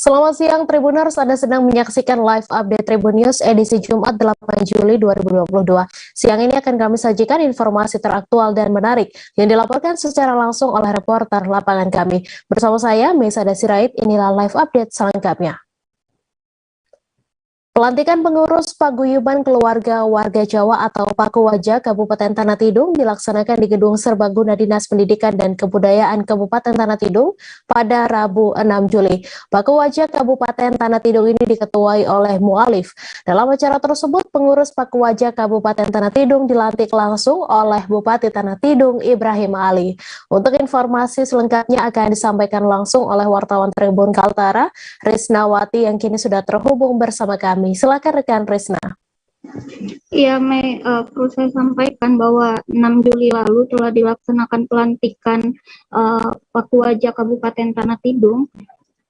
Selamat siang Tribuners, Anda sedang menyaksikan live update Tribun News edisi Jumat 8 Juli 2022. Siang ini akan kami sajikan informasi teraktual dan menarik yang dilaporkan secara langsung oleh reporter lapangan kami. Bersama saya, Meisada Sirait, inilah live update selengkapnya. Pelantikan pengurus Paguyuban Keluarga Warga Jawa atau Pakuwaja Kabupaten Tanah Tidung dilaksanakan di Gedung Serbaguna Dinas Pendidikan dan Kebudayaan Kabupaten Tanah Tidung pada Rabu 6 Juli. Pakuwaja Kabupaten Tanah Tidung ini diketuai oleh Mu'alif. Dalam acara tersebut, pengurus Pakuwaja Kabupaten Tanah Tidung dilantik langsung oleh Bupati Tanah Tidung Ibrahim Ali. Untuk informasi selengkapnya akan disampaikan langsung oleh wartawan Tribun Kaltara, Risnawati yang kini sudah terhubung bersama kami. Silakan rekan Risna. Iya, Mei, perlu saya sampaikan bahwa 6 Juli lalu telah dilaksanakan pelantikan Pakuwaja Kabupaten Tanah Tidung,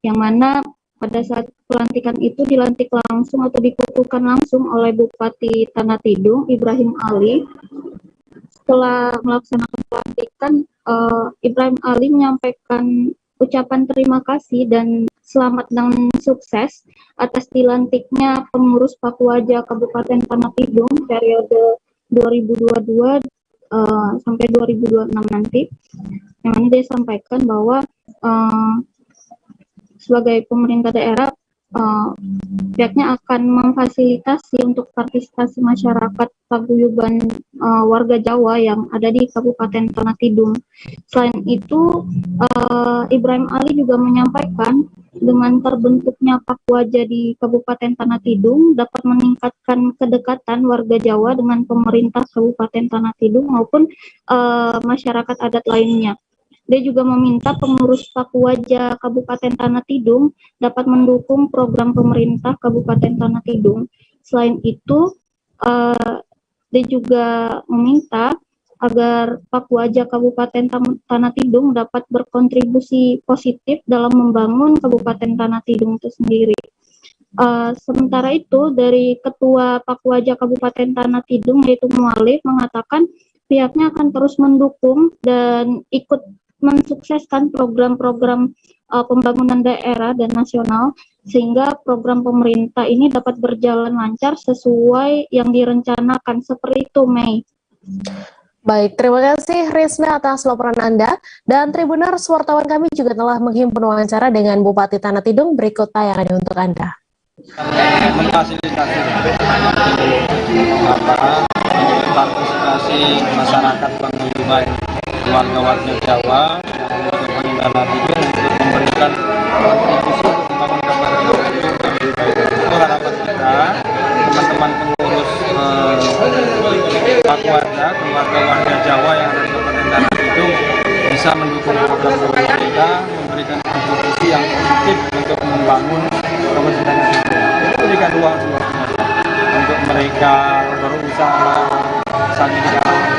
yang mana pada saat pelantikan itu dilantik langsung atau dikukuhkan langsung oleh Bupati Tanah Tidung Ibrahim Ali. Setelah melaksanakan pelantikan, Ibrahim Ali menyampaikan ucapan terima kasih dan selamat dan sukses atas dilantiknya pengurus Pakuwaja Kabupaten Tanah Tidung periode 2022 sampai 2026 nanti. Yang mana dia sampaikan bahwa sebagai pemerintah daerah pihaknya akan memfasilitasi untuk partisipasi masyarakat paguyuban warga Jawa yang ada di Kabupaten Tanah Tidung. Selain itu, Ibrahim Ali juga menyampaikan dengan terbentuknya Pakuwaja di Kabupaten Tanah Tidung dapat meningkatkan kedekatan warga Jawa dengan pemerintah Kabupaten Tanah Tidung maupun masyarakat adat lainnya. Dia juga meminta pengurus Pakuwaja Kabupaten Tanah Tidung dapat mendukung program pemerintah Kabupaten Tanah Tidung. Selain itu, dia juga meminta agar Pakuwaja Kabupaten Tanah Tidung dapat berkontribusi positif dalam membangun Kabupaten Tanah Tidung itu sendiri. Sementara itu, dari Ketua Pakuwaja Kabupaten Tanah Tidung yaitu Mu'alif mengatakan pihaknya akan terus mendukung dan ikut mensukseskan program-program pembangunan daerah dan nasional sehingga program pemerintah ini dapat berjalan lancar sesuai yang direncanakan. Seperti itu, Mei. Baik, terima kasih Risna atas laporan Anda. Dan Tribuners, wartawan kami juga telah menghimpun wawancara dengan Bupati Tanah Tidung. Berikut tayangannya untuk Anda. Memfasilitasi partisipasi masyarakat paguyuban warga-warga Jawa yang Tanah Tidung untuk memberikan kontribusi untuk membangun Kabupaten Tanah Tidung. Itu harapan kita, teman-teman pengurus Pakuwaja keluarga warga Jawa yang ada di Kabupaten Tanah Tidung bisa mendukung program pemerintah, memberikan kontribusi yang positif untuk membangun Kabupaten Tanah Tidung. Berikan ruang untuk mereka berusaha saling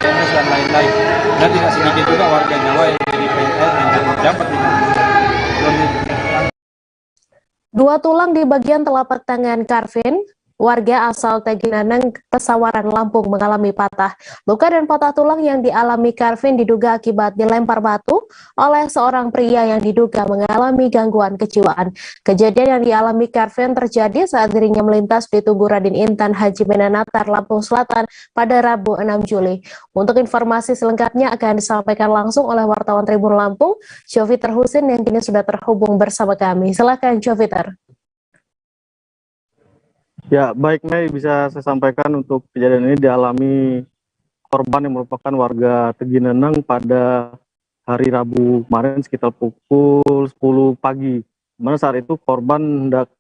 PNS dan lain-lain. Dan tidak sedikit juga warga Jawa yang jadi PNS yang jadi pejabat di Dua tulang di bagian telapak tangan Karvin, warga asal Teginaneng, Pesawaran, Lampung mengalami patah. Luka dan patah tulang yang dialami Karvin diduga akibat dilempar batu oleh seorang pria yang diduga mengalami gangguan kejiwaan. Kejadian yang dialami Karvin terjadi saat dirinya melintas di Tugu Raden Intan Haji Menanatar, Lampung Selatan pada Rabu 6 Juli. Untuk informasi selengkapnya akan disampaikan langsung oleh wartawan Tribun Lampung, Joviter Husin yang kini sudah terhubung bersama kami. Silakan Joviter. Ya, baik Mei, bisa saya sampaikan untuk kejadian ini dialami korban yang merupakan warga Tegineneng pada hari Rabu kemarin sekitar pukul 10 pagi. Dimana saat itu korban hendak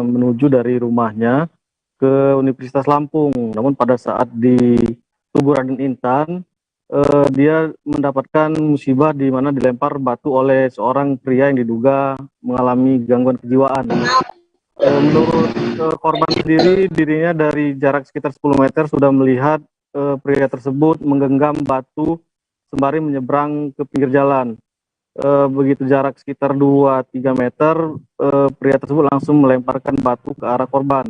menuju dari rumahnya ke Universitas Lampung. Namun pada saat di Tugu Raden Intan, dia mendapatkan musibah di mana dilempar batu oleh seorang pria yang diduga mengalami gangguan kejiwaan. Menurut korban sendiri, dirinya dari jarak sekitar 10 meter sudah melihat pria tersebut menggenggam batu sembari menyeberang ke pinggir jalan. Begitu jarak sekitar 2-3 meter, pria tersebut langsung melemparkan batu ke arah korban.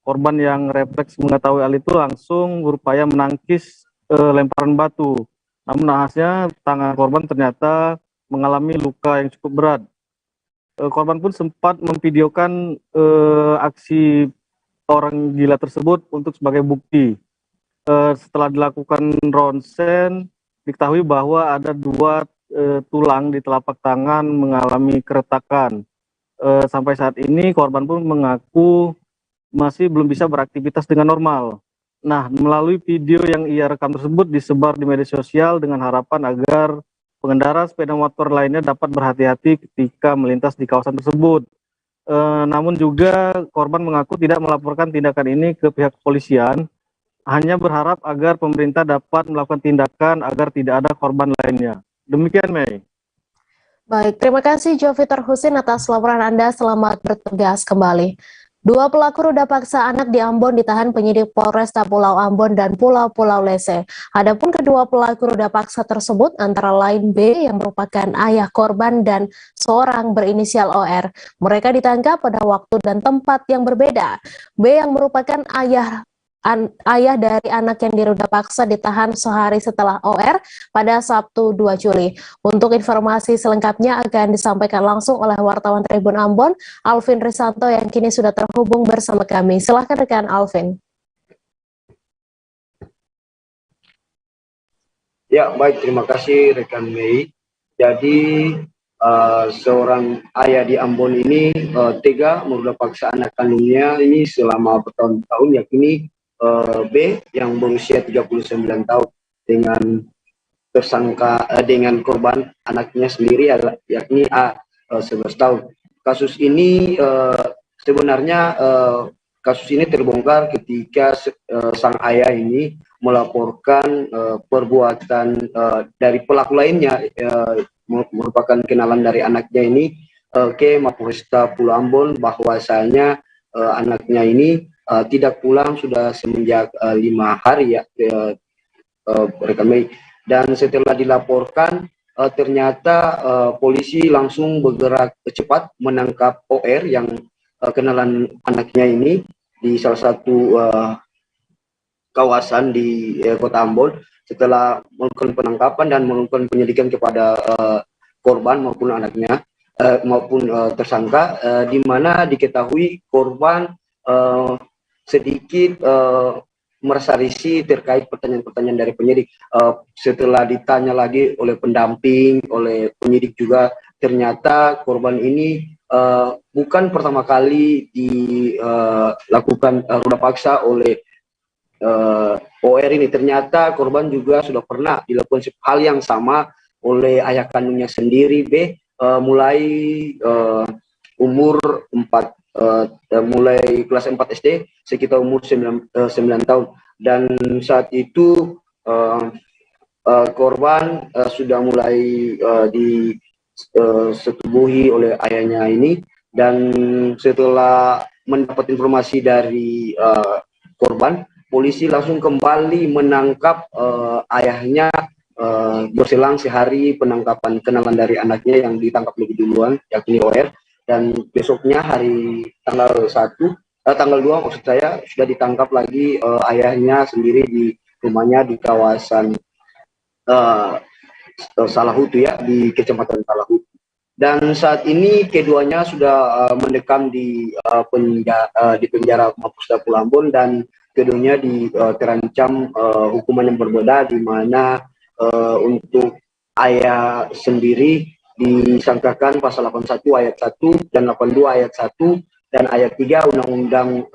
Korban yang refleks mengetahui hal itu langsung berupaya menangkis lemparan batu. Namun nahasnya tangan korban ternyata mengalami luka yang cukup berat. korban pun sempat memvideokan aksi orang gila tersebut untuk sebagai bukti. Setelah dilakukan ronsen, diketahui bahwa ada 2 tulang di telapak tangan mengalami keretakan. Sampai saat ini korban pun mengaku masih belum bisa beraktivitas dengan normal. Nah, melalui video yang ia rekam tersebut disebar di media sosial dengan harapan agar pengendara sepeda motor lainnya dapat berhati-hati ketika melintas di kawasan tersebut. Namun juga korban mengaku tidak melaporkan tindakan ini ke pihak kepolisian, hanya berharap agar pemerintah dapat melakukan tindakan agar tidak ada korban lainnya. Demikian, Mei. Baik, terima kasih Joviter Husin atas laporan Anda. Selamat bertugas kembali. 2 pelaku ruda paksa anak di Ambon ditahan penyidik Polresta Pulau Ambon dan Pulau Lese. Adapun kedua pelaku ruda paksa tersebut antara lain B yang merupakan ayah korban dan seorang berinisial OR. Mereka ditangkap pada waktu dan tempat yang berbeda. B yang merupakan ayah dari anak yang diruda paksa ditahan sehari setelah OR pada Sabtu 2 Juli. Untuk informasi selengkapnya akan disampaikan langsung oleh wartawan Tribun Ambon, Alvin Risanto yang kini sudah terhubung bersama kami. Silahkan rekan Alvin. Ya, baik, terima kasih rekan Mei. Jadi seorang ayah di Ambon ini tega meruda paksa anak kandungnya ini selama bertahun-tahun, yakni B yang berusia 39 tahun dengan tersangka dengan korban anaknya sendiri yakni A 11 tahun. Kasus ini sebenarnya kasus ini terbongkar ketika sang ayah ini melaporkan perbuatan dari pelaku lainnya merupakan kenalan dari anaknya ini ke Mapolresta Pulau Ambon bahwasanya anaknya ini tidak pulang sudah semenjak 5 hari ya rekan Mei. Dan setelah dilaporkan ternyata polisi langsung bergerak cepat menangkap OR yang kenalan anaknya ini di salah satu kawasan di Kota Ambon. Setelah melakukan penangkapan dan melakukan penyelidikan kepada korban maupun anaknya maupun tersangka, di mana diketahui korban sedikit merasa risih terkait pertanyaan-pertanyaan dari penyidik. Setelah ditanya lagi oleh pendamping, oleh penyidik juga, ternyata korban ini bukan pertama kali dilakukan ruda paksa oleh OR ini. Ternyata korban juga sudah pernah dilakukan hal yang sama oleh ayah kandungnya sendiri B, mulai umur 4 mulai kelas 4 SD sekitar umur 9 tahun, dan saat itu korban sudah mulai disetubuhi oleh ayahnya ini. Dan setelah mendapat informasi dari korban, polisi langsung kembali menangkap ayahnya berselang sehari penangkapan kenalan dari anaknya yang ditangkap lebih duluan yakni OR. Dan besoknya hari tanggal 2 maksud saya sudah ditangkap lagi ayahnya sendiri di rumahnya di kawasan Salahutu ya, di Kecamatan Salahutu. Dan saat ini keduanya sudah mendekam di penjara Mapolresta Pulau Ambon, dan keduanya terancam hukuman yang berbeda, di mana untuk ayah sendiri disangkakan pasal 81 ayat 1 dan 82 ayat 1 dan ayat 3 Undang-Undang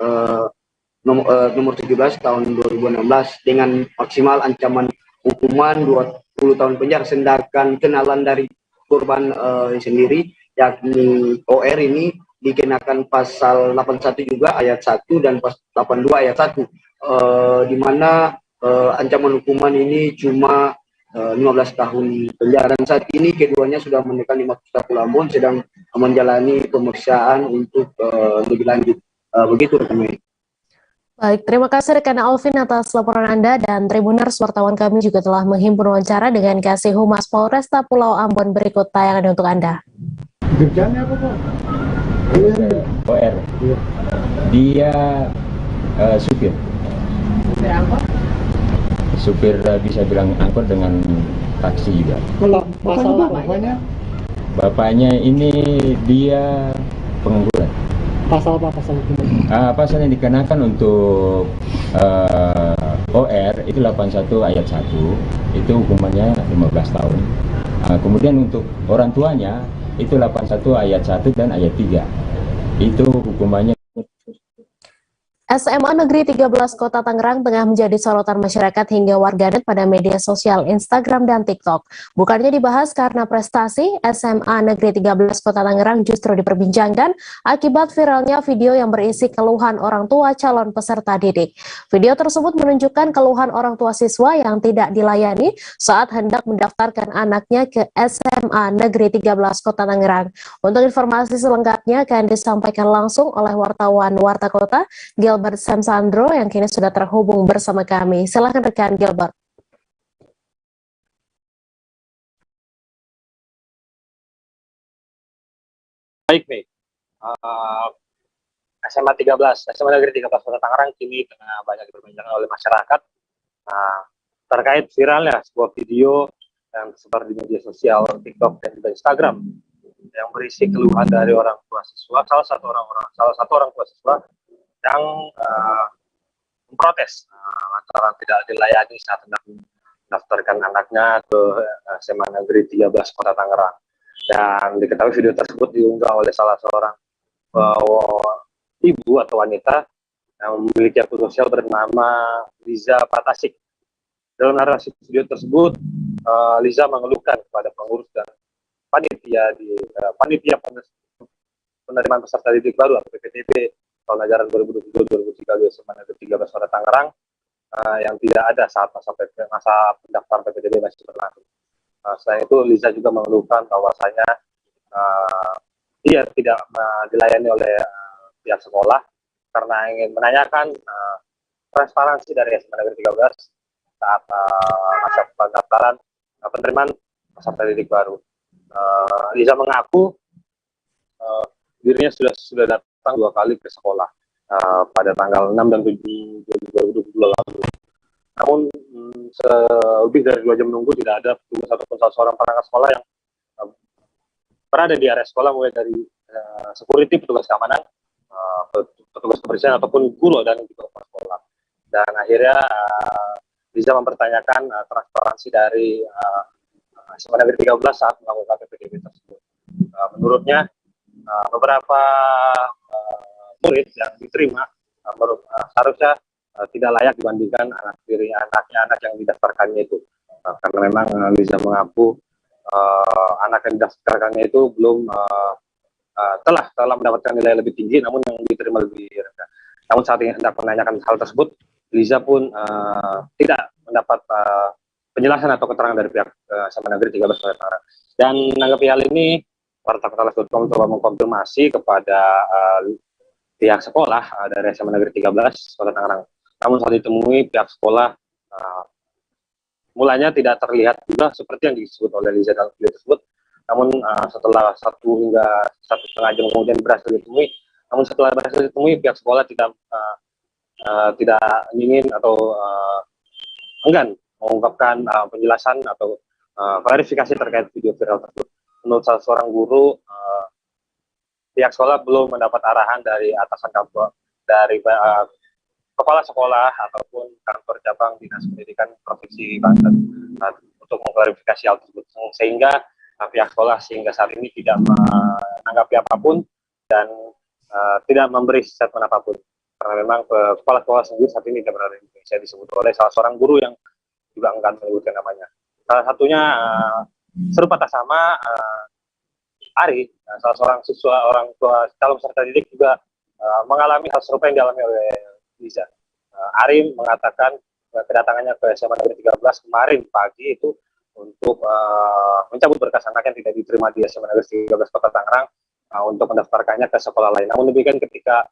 nomor 17 tahun 2016 dengan maksimal ancaman hukuman 20 tahun penjara. Sedangkan kenalan dari korban sendiri yakni OR ini dikenakan pasal 81 juga ayat 1 dan pasal 82 ayat 1 di mana ancaman hukuman ini cuma 15 tahun penjara. Dan saat ini keduanya sudah menekan di Mapolresta Pulau Ambon sedang menjalani pemeriksaan untuk lebih lanjut. Begitu kami. Baik, terima kasih rekan Alvin atas laporan Anda, dan Tribuners wartawan kami juga telah menghimpun wawancara dengan Kasih Humas Polresta Pulau Ambon. Berikut tayangan untuk Anda. Kerjanya apa Pak? OR. Dia supir. Supir angkot? Supir bisa bilang angkot dengan taksi juga. Kalau masalah apa? bapaknya ini dia pengangguran. Pasal apa pasal itu? Pasal yang dikenakan untuk OR itu 81 ayat 1, itu hukumannya 15 tahun. Kemudian untuk orang tuanya itu 81 ayat 1 dan ayat 3, itu hukumannya. SMA Negeri 13 Kota Tangerang tengah menjadi sorotan masyarakat hingga warganet pada media sosial Instagram dan TikTok. Bukannya dibahas karena prestasi, SMA Negeri 13 Kota Tangerang justru diperbincangkan akibat viralnya video yang berisi keluhan orang tua calon peserta didik. Video tersebut menunjukkan keluhan orang tua siswa yang tidak dilayani saat hendak mendaftarkan anaknya ke SMA Negeri 13 Kota Tangerang. Untuk informasi selengkapnya akan disampaikan langsung oleh wartawan Warta Kota, Gilbert Samsandro, yang kini sudah terhubung bersama kami. Silakan rekan Gilbert. Baik nih, SMA Negeri 13 Kota Tangerang kini tengah banyak diperbincangkan oleh masyarakat terkait viralnya sebuah video yang tersebar di media sosial TikTok dan juga Instagram yang berisi keluhan dari orang tua siswa, salah satu orang tua siswa yang memprotes lantaran tidak dilayani saat hendak mendaftarkan anaknya ke SMA Negeri 13 Kota Tangerang. Dan diketahui video tersebut diunggah oleh salah seorang ibu atau wanita yang memiliki akun sosial bernama Liza Patasik. Dalam narasi video tersebut, Liza mengeluhkan kepada pengurus dan panitia penerimaan peserta didik baru atau PPDB tahun ajaran 2022-2023 SMA Negeri 13 Kota Tangerang yang tidak ada saat masa pendaftaran PPDB masih berlangsung. Selain itu, Liza juga mengeluhkan bahwasanya ia tidak dilayani oleh pihak sekolah karena ingin menanyakan transparansi dari SMA Negeri 13 saat masa pendaftaran penerimaan peserta didik baru. Liza mengaku dirinya sudah datang 2 kali ke sekolah pada tanggal 6 dan 7 Juli 2020 lalu. Namun lebih dari 2 jam menunggu tidak ada petugas ataupun salah seorang perangkat sekolah yang berada di area sekolah, mulai dari security, petugas keamanan, petugas kebersihan ataupun guru dan juga kepala sekolah. Dan akhirnya bisa mempertanyakan transparansi dari SMA Negeri 13 saat melakukan PPDB tersebut. Menurutnya beberapa murid yang diterima seharusnya tidak layak dibandingkan anak yang didaftarkannya itu, karena memang Liza mengaku anak yang didaftarkannya itu belum telah mendapatkan nilai lebih tinggi, namun yang diterima lebih rendah. Namun saat ini hendak menanyakan hal tersebut, Liza pun tidak mendapat penjelasan atau keterangan dari pihak SMA Negeri 13 Kota Tangerang. Dan menanggapi hal ini, wartakota.com coba mengkonfirmasi kepada pihak sekolah dari SMA Negeri 13 Kota Tangerang. Namun saat ditemui, pihak sekolah mulanya tidak terlihat juga seperti yang disebut oleh Liza dalam video tersebut. Namun setelah 1 hingga 1,5 jam kemudian berhasil ditemui. Namun setelah berhasil ditemui, pihak sekolah tidak ingin atau enggan mengungkapkan penjelasan atau klarifikasi terkait video viral tersebut. Menurut salah seorang guru, pihak sekolah belum mendapat arahan dari atasan kantor, dari kepala sekolah ataupun kantor cabang Dinas Pendidikan Provinsi Banten untuk mengklarifikasi hal tersebut, sehingga pihak sekolah sehingga saat ini tidak menanggapi apapun dan tidak memberi statement apapun, karena memang kepala sekolah sendiri saat ini tidak berada di Indonesia, disebut oleh salah seorang guru yang juga enggan menyebutkan namanya. Salah satunya serupa tak sama Ari, salah seorang siswa orang tua calon peserta didik juga mengalami hal serupa yang dialami oleh Liza. Ari mengatakan kedatangannya ke SMA Negeri 13 kemarin pagi itu untuk mencabut berkas anak yang tidak diterima di SMA Negeri 13 Kota Tangerang untuk mendaftarkannya ke sekolah lain. Namun demikian, ketika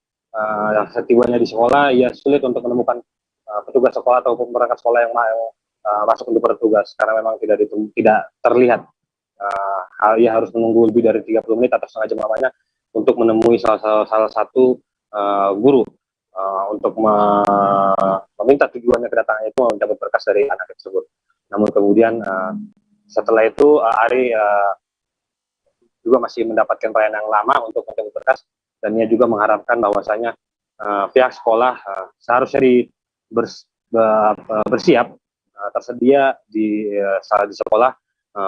setibanya di sekolah, ia sulit untuk menemukan petugas sekolah ataupun perangkat sekolah yang masuk untuk bertugas karena memang tidak terlihat. Ia harus menunggu lebih dari 30 menit atau setengah jam lamanya untuk menemui salah satu guru untuk meminta tujuannya kedatangannya itu mencabut berkas dari anak tersebut. Namun kemudian setelah itu Ari juga masih mendapatkan pelayanan yang lama untuk mencabut berkas, dan ia juga mengharapkan bahwasanya pihak sekolah seharusnya bersiap tersedia di sekolah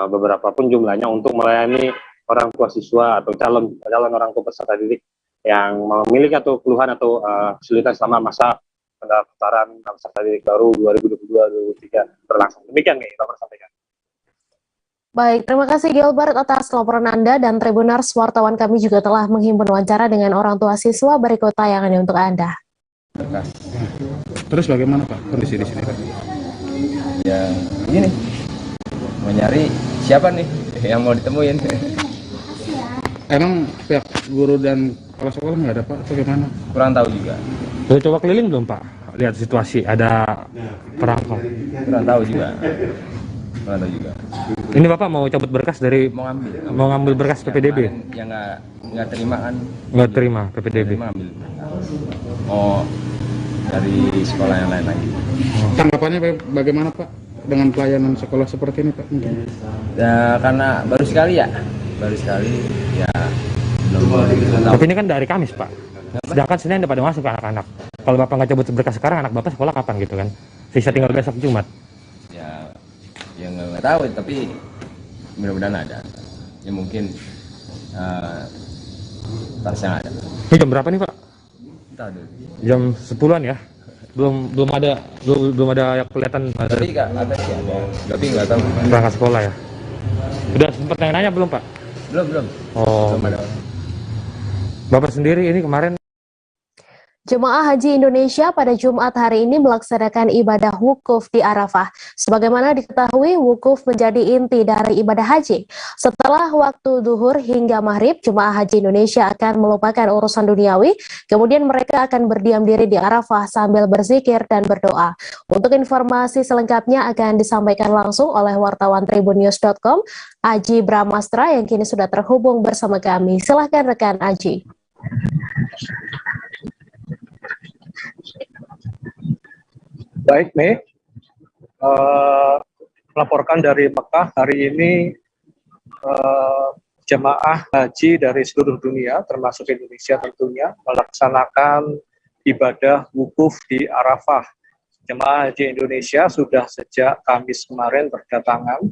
beberapa pun jumlahnya untuk melayani orang tua siswa atau calon orang tua peserta didik yang memiliki atau keluhan atau kesulitan selama masa pendaftaran peserta didik baru 2022-2023 berlangsung. Demikian nih, Bapak sampaikan. Baik, terima kasih Gilbert atas laporan Anda, dan Tribuners wartawan kami juga telah menghimpun wawancara dengan orang tua siswa. Berikut tayangannya untuk Anda. Terus bagaimana Pak kondisi di sini Pak? Ya begini, mau nyari siapa nih yang mau ditemuin. Emang pihak guru dan kepala sekolah nggak ada Pak atau gimana? Kurang tahu juga. Udah coba keliling belum Pak? Lihat situasi, ada perangkap. Kurang tahu juga. Ini Bapak mau cabut berkas dari Mau ngambil berkas PPDB? Yang nggak terima kan? Nggak terima PPDB. Ambil. Mau dari sekolah yang lain lagi. Tanggapannya bagaimana Pak dengan pelayanan sekolah seperti ini Pak? Mungkin. Ya karena baru sekali ya ya belum. Tapi ini kan dari Kamis Pak. Sedangkan Senin udah pada masuk ke anak-anak. Kalau Bapak nggak cabut berkas sekarang, anak Bapak sekolah kapan gitu kan? Sisa tinggal besok Jumat. Ya nggak tahu, tapi mudah-mudahan ada. Ya mungkin harusnya ada. Ini jam berapa nih Pak? Entah dulu. Jam 10-an ya? Belum ada yang kelihatan Tapi ada sih ada. Tapi nggak tahu. Berangkat sekolah ya? Udah sempat nanya belum Pak? Belum. Oh. Belum ada. Bapak sendiri ini kemarin. Jemaah Haji Indonesia pada Jumat hari ini melaksanakan ibadah wukuf di Arafah. Sebagaimana diketahui, wukuf menjadi inti dari ibadah haji. Setelah waktu duhur hingga maghrib, jemaah Haji Indonesia akan melupakan urusan duniawi, kemudian mereka akan berdiam diri di Arafah sambil berzikir dan berdoa. Untuk informasi selengkapnya akan disampaikan langsung oleh wartawan tribunnews.com, Aji Bramastra, yang kini sudah terhubung bersama kami. Silahkan rekan Aji. Baik, Mei. Melaporkan dari Mekah hari ini, jemaah haji dari seluruh dunia, termasuk Indonesia tentunya, melaksanakan ibadah wukuf di Arafah. Jemaah haji Indonesia sudah sejak Kamis kemarin berdatangan.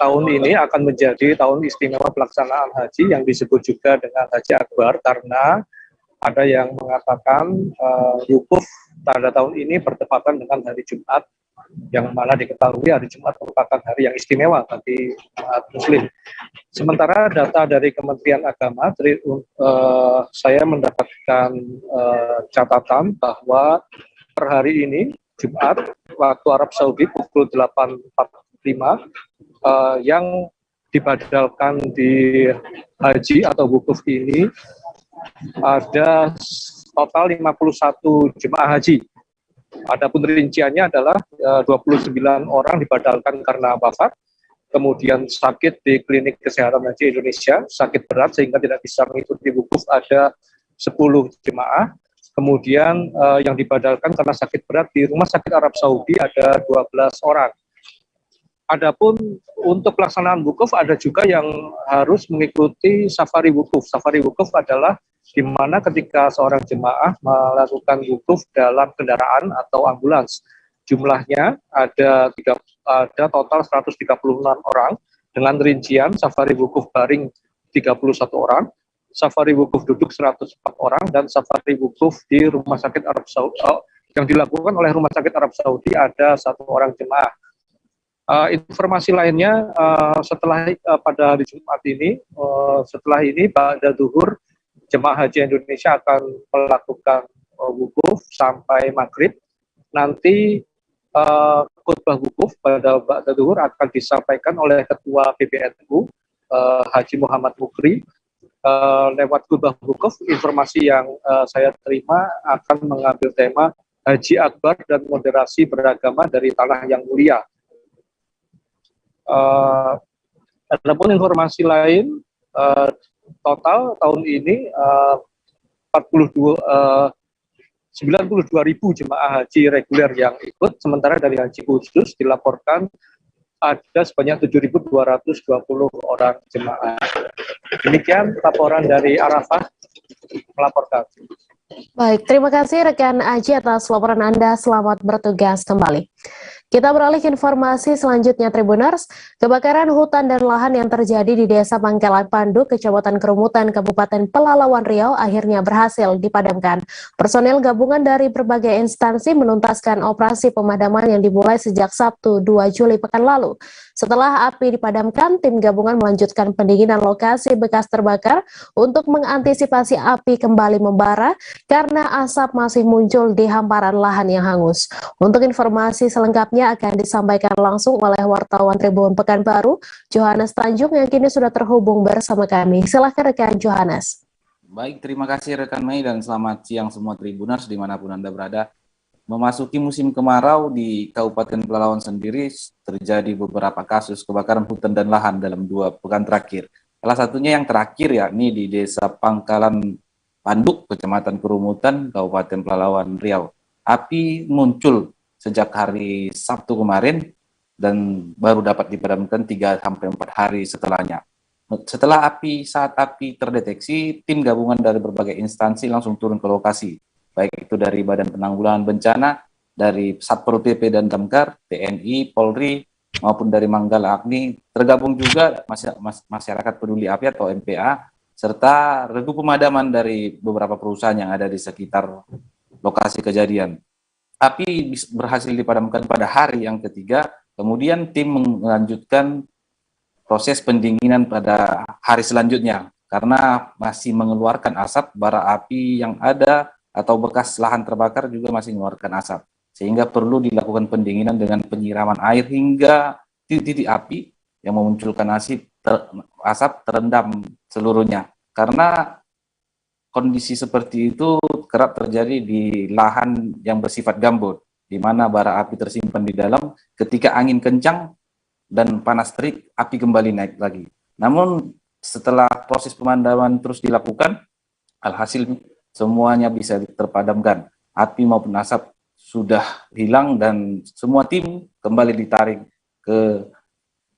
Tahun ini akan menjadi tahun istimewa pelaksanaan haji yang disebut juga dengan Haji Akbar, karena ada yang mengatakan wukuf pada tahun ini bertepatan dengan hari Jumat, yang mana diketahui hari Jumat merupakan hari yang istimewa bagi umat Muslim. Sementara data dari Kementerian Agama, saya mendapatkan catatan bahwa per hari ini Jumat waktu Arab Saudi pukul 8.45 yang dibadalkan di haji atau wukuf ini ada total 51 jemaah haji. Adapun rinciannya adalah 29 orang dibadalkan karena wafat, kemudian sakit di Klinik Kesehatan Haji Indonesia, sakit berat sehingga tidak bisa mengikuti wukuf ada 10 jemaah. Kemudian yang dibadalkan karena sakit berat di Rumah Sakit Arab Saudi ada 12 orang. Adapun untuk pelaksanaan wukuf ada juga yang harus mengikuti safari wukuf. Safari wukuf adalah di mana ketika seorang jemaah melakukan wukuf dalam kendaraan atau ambulans. Jumlahnya ada total 136 orang, dengan rincian safari wukuf baring 31 orang, safari wukuf duduk 104 orang, dan safari wukuf di Rumah Sakit Arab Saudi yang dilakukan oleh Rumah Sakit Arab Saudi ada 1 orang jemaah. Informasi lainnya setelah pada hari Jumat ini, setelah ini pada duhur jemaah haji Indonesia akan melakukan wukuf sampai maghrib. Nanti khutbah wukuf pada duhur akan disampaikan oleh Ketua PBNU Haji Muhammad Mukri. Lewat khutbah wukuf, informasi yang saya terima akan mengambil tema Haji Akbar dan moderasi beragama dari tanah yang mulia. Adapun informasi lain, total tahun ini 92.000 jemaah haji reguler yang ikut, sementara dari haji khusus dilaporkan ada sebanyak 7.220 orang jemaah. Demikian laporan dari Arafah melaporkan. Baik, terima kasih rekan Aji atas laporan Anda. Selamat bertugas kembali. Kita beralih ke informasi selanjutnya, Tribuners. Kebakaran hutan dan lahan yang terjadi di Desa Pangkalan Pandu, Kecamatan Kerumutan, Kabupaten Pelalawan Riau akhirnya berhasil dipadamkan. Personel gabungan dari berbagai instansi menuntaskan operasi pemadaman yang dimulai sejak Sabtu 2 Juli pekan lalu. Setelah api dipadamkan, tim gabungan melanjutkan pendinginan lokasi bekas terbakar untuk mengantisipasi api kembali membara karena asap masih muncul di hamparan lahan yang hangus. Untuk informasi selengkapnya akan disampaikan langsung oleh wartawan Tribun Pekanbaru, Johannes Tanjung yang kini sudah terhubung bersama kami. Silahkan rekan Johannes. Baik, terima kasih rekan Mei dan selamat siang semua Tribuners dimanapun Anda berada. Memasuki musim kemarau di Kabupaten Pelalawan sendiri terjadi beberapa kasus kebakaran hutan dan lahan dalam 2 pekan terakhir. Salah satunya yang terakhir yakni di Desa Pangkalan Panduk, Kecamatan Kerumutan, Kabupaten Pelalawan Riau. Api muncul sejak hari Sabtu kemarin dan baru dapat dipadamkan 3-4 hari setelahnya. Saat api terdeteksi, tim gabungan dari berbagai instansi langsung turun ke lokasi, baik itu dari Badan Penanggulangan Bencana, dari Satpol PP dan Damkar, TNI, Polri, maupun dari Manggala Agni, tergabung juga masyarakat peduli api atau MPA, serta regu pemadaman dari beberapa perusahaan yang ada di sekitar lokasi kejadian. Api berhasil dipadamkan pada hari yang ketiga, kemudian tim melanjutkan proses pendinginan pada hari selanjutnya, karena masih mengeluarkan asap, bara api yang ada atau bekas lahan terbakar juga masih mengeluarkan asap, sehingga perlu dilakukan pendinginan dengan penyiraman air hingga titik-titik api yang memunculkan asap terendam seluruhnya. Karena kondisi seperti itu kerap terjadi di lahan yang bersifat gambut, di mana bara api tersimpan di dalam. Ketika angin kencang dan panas terik, api kembali naik lagi. Namun setelah proses pemadaman terus dilakukan, alhasil semuanya bisa terpadamkan. Api maupun asap sudah hilang dan semua tim kembali ditarik ke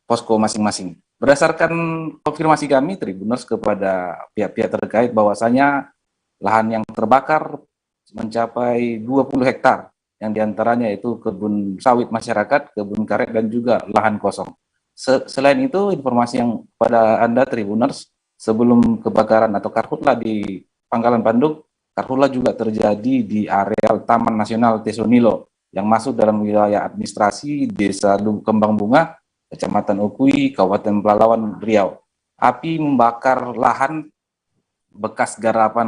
posko masing-masing. Berdasarkan konfirmasi kami, Tribuners, kepada pihak-pihak terkait bahwasanya lahan yang terbakar mencapai 20 hektar, yang diantaranya itu kebun sawit masyarakat, kebun karet, dan juga lahan kosong. Selain itu, informasi yang pada Anda, Tribuners, sebelum kebakaran atau karhutla di Pangkalan Panduk, karhutla juga terjadi di areal Taman Nasional Tesonilo, yang masuk dalam wilayah administrasi Desa Kembang Bunga, Kecamatan Ukui, Kabupaten Pelalawan Riau. Api membakar lahan bekas garapan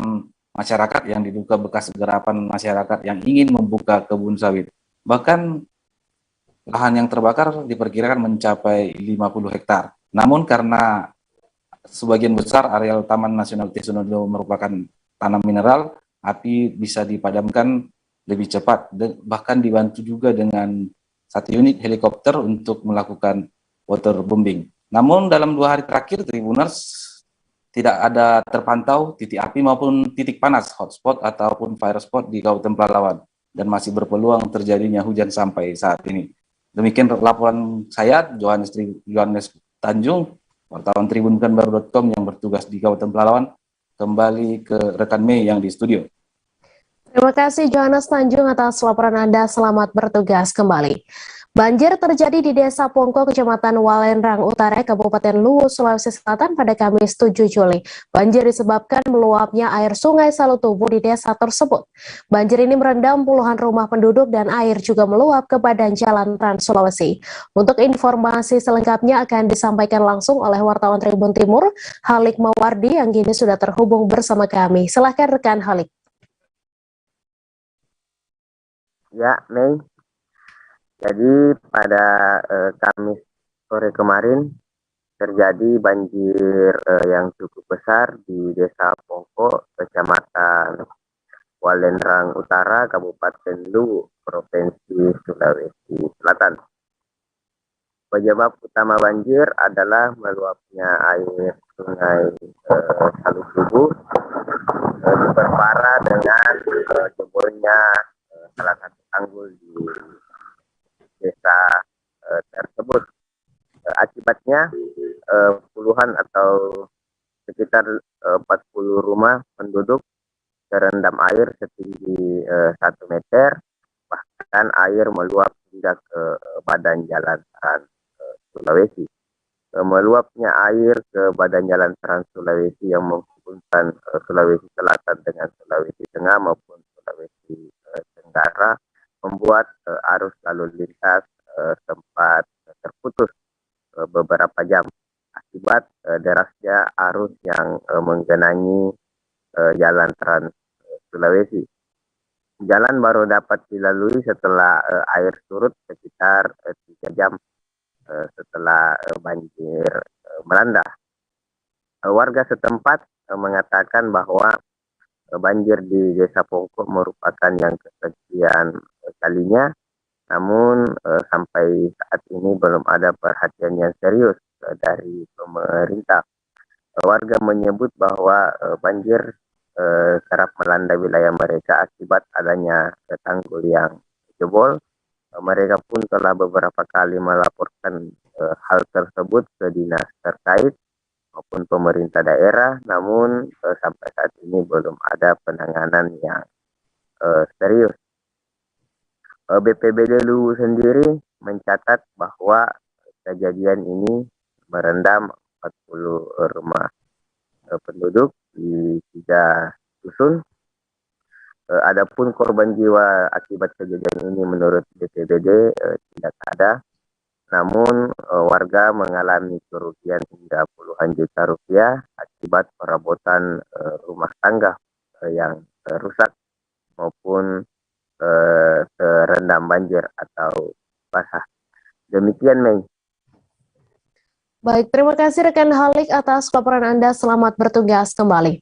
masyarakat yang diduga bekas garapan masyarakat yang ingin membuka kebun sawit. Bahkan lahan yang terbakar diperkirakan mencapai 50 hektar. Namun karena sebagian besar areal Taman Nasional Tesonilo merupakan tanah mineral, api bisa dipadamkan lebih cepat, bahkan dibantu juga dengan 1 unit helikopter untuk melakukan waterbombing. Namun dalam 2 hari terakhir, Tribuners, tidak ada terpantau titik api maupun titik panas, hotspot ataupun fire spot di Kabupaten Pelalawan, dan masih berpeluang terjadinya hujan sampai saat ini. Demikian laporan saya, Johannes Tanjung, wartawan tribunpekanbaru.com yang bertugas di Kabupaten Pelalawan. Kembali ke rekan Mei yang di studio. Terima kasih Johannes Tanjung atas laporan Anda. Selamat bertugas kembali. Banjir terjadi di Desa Pongko, Kecamatan Walendrang Utara, Kabupaten Luwu, Sulawesi Selatan pada Kamis 7 Juli. Banjir disebabkan meluapnya air Sungai Salutubu di desa tersebut. Banjir ini merendam puluhan rumah penduduk dan air juga meluap ke badan jalan Trans Sulawesi. Untuk informasi selengkapnya akan disampaikan langsung oleh wartawan Tribun Timur, Halik Mawardi, yang kini sudah terhubung bersama kami. Silahkan rekan Halik. Ya, Mei. Jadi pada Kamis sore kemarin terjadi banjir yang cukup besar di Desa Pongko, Kecamatan Walendrang Utara, Kabupaten Luwu, Provinsi Sulawesi Selatan. Penyebab utama banjir adalah meluapnya air Sungai Salutubu, diperparah dengan jebolnya salah satu tanggul di desa tersebut. Akibatnya puluhan atau sekitar 40 rumah penduduk terendam air setinggi 1 meter, bahkan air meluap hingga ke badan jalan Trans Sulawesi. Meluapnya air ke badan jalan Trans Sulawesi yang menghubungkan Sulawesi Selatan dengan Sulawesi Tengah maupun Sulawesi Tenggara membuat arus lalu lintas sempat terputus beberapa jam akibat derasnya arus yang menggenangi jalan Trans Sulawesi. Jalan baru dapat dilalui setelah air surut sekitar 3 jam setelah banjir melanda. Warga setempat mengatakan bahwa banjir di Desa Pongko merupakan yang kesekian kalinya, namun sampai saat ini belum ada perhatian yang serius dari pemerintah. Warga menyebut bahwa banjir kerap melanda wilayah mereka akibat adanya tanggul yang jebol. Mereka pun telah beberapa kali melaporkan hal tersebut ke dinas terkait maupun pemerintah daerah, namun sampai saat ini belum ada penanganan yang serius. BPBD Luwu sendiri mencatat bahwa kejadian ini merendam 40 rumah penduduk di 3 dusun. Adapun korban jiwa akibat kejadian ini menurut BPBD tidak ada, namun warga mengalami kerugian hingga puluhan juta rupiah akibat perabotan rumah tangga yang rusak maupun terendam banjir atau basah. Demikian, Mei. Baik, terima kasih rekan Halik atas laporan Anda. Selamat bertugas kembali.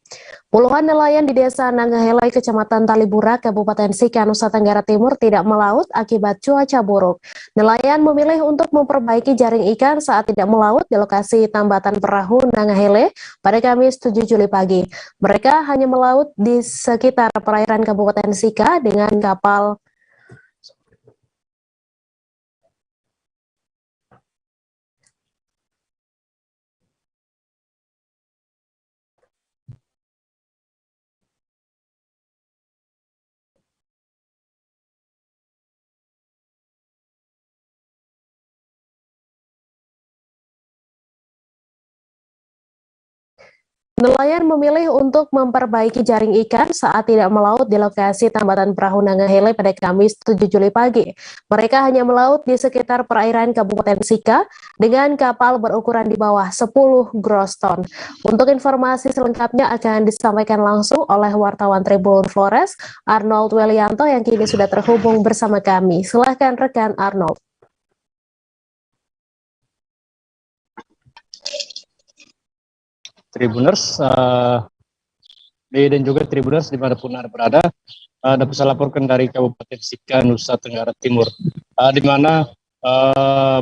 Puluhan nelayan di Desa Nangahelai, Kecamatan Talibura, Kabupaten Sika, Nusa Tenggara Timur tidak melaut akibat cuaca buruk. Nelayan memilih untuk memperbaiki jaring ikan saat tidak melaut di lokasi tambatan perahu Nangahelai pada Kamis 7 Juli pagi. Mereka hanya melaut di sekitar perairan Kabupaten Sika dengan kapal Nelayan memilih untuk memperbaiki jaring ikan saat tidak melaut di lokasi tambatan perahu Nangahelai pada Kamis 7 Juli pagi. Mereka hanya melaut di sekitar perairan Kabupaten Sika dengan kapal berukuran di bawah 10 gross ton. Untuk informasi selengkapnya akan disampaikan langsung oleh wartawan Tribun Flores, Arnold Welianto, yang kini sudah terhubung bersama kami. Silahkan rekan Arnold. Tribuners dan juga Tribuners dimanapun Anda berada, dapat saya laporkan dari Kabupaten Sika, Nusa Tenggara Timur, di mana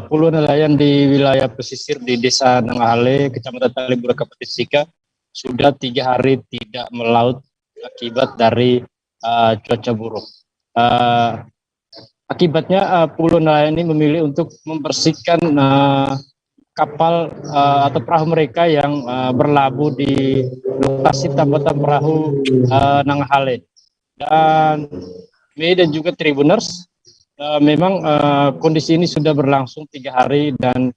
puluhan nelayan di wilayah pesisir di Desa Nangahelai, Kecamatan Talibura, Kabupaten Sika, sudah 3 hari tidak melaut akibat dari cuaca buruk. Akibatnya puluhan nelayan ini memilih untuk membersihkan kapal atau perahu mereka yang berlabuh di lokasi tambatan perahu Nangahelai. Dan Mei dan juga Tribuners, memang kondisi ini sudah berlangsung 3 hari dan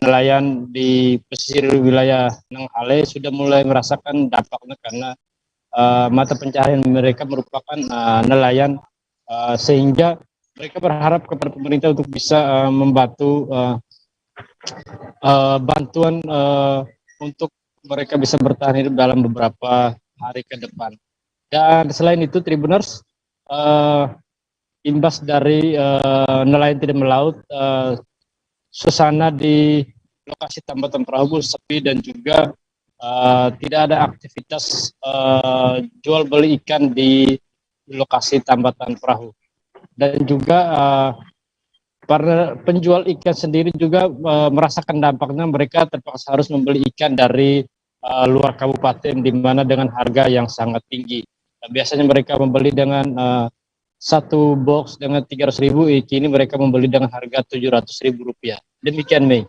nelayan di pesisir wilayah Nangahelai sudah mulai merasakan dampaknya karena mata pencaharian mereka merupakan nelayan, sehingga mereka berharap kepada pemerintah untuk bisa membantu bantuan untuk mereka bisa bertahan hidup dalam beberapa hari ke depan. Dan selain itu, Tribuners, imbas dari nelayan tidak melaut, suasana di lokasi tambatan perahu sepi dan juga tidak ada aktivitas jual beli ikan di lokasi tambatan perahu. Dan juga para penjual ikan sendiri juga merasakan dampaknya. Mereka terpaksa harus membeli ikan dari luar kabupaten, di mana dengan harga yang sangat tinggi. Biasanya mereka membeli dengan satu box dengan 300.000, kini mereka membeli dengan harga 700.000 rupiah. Demikian, Mei.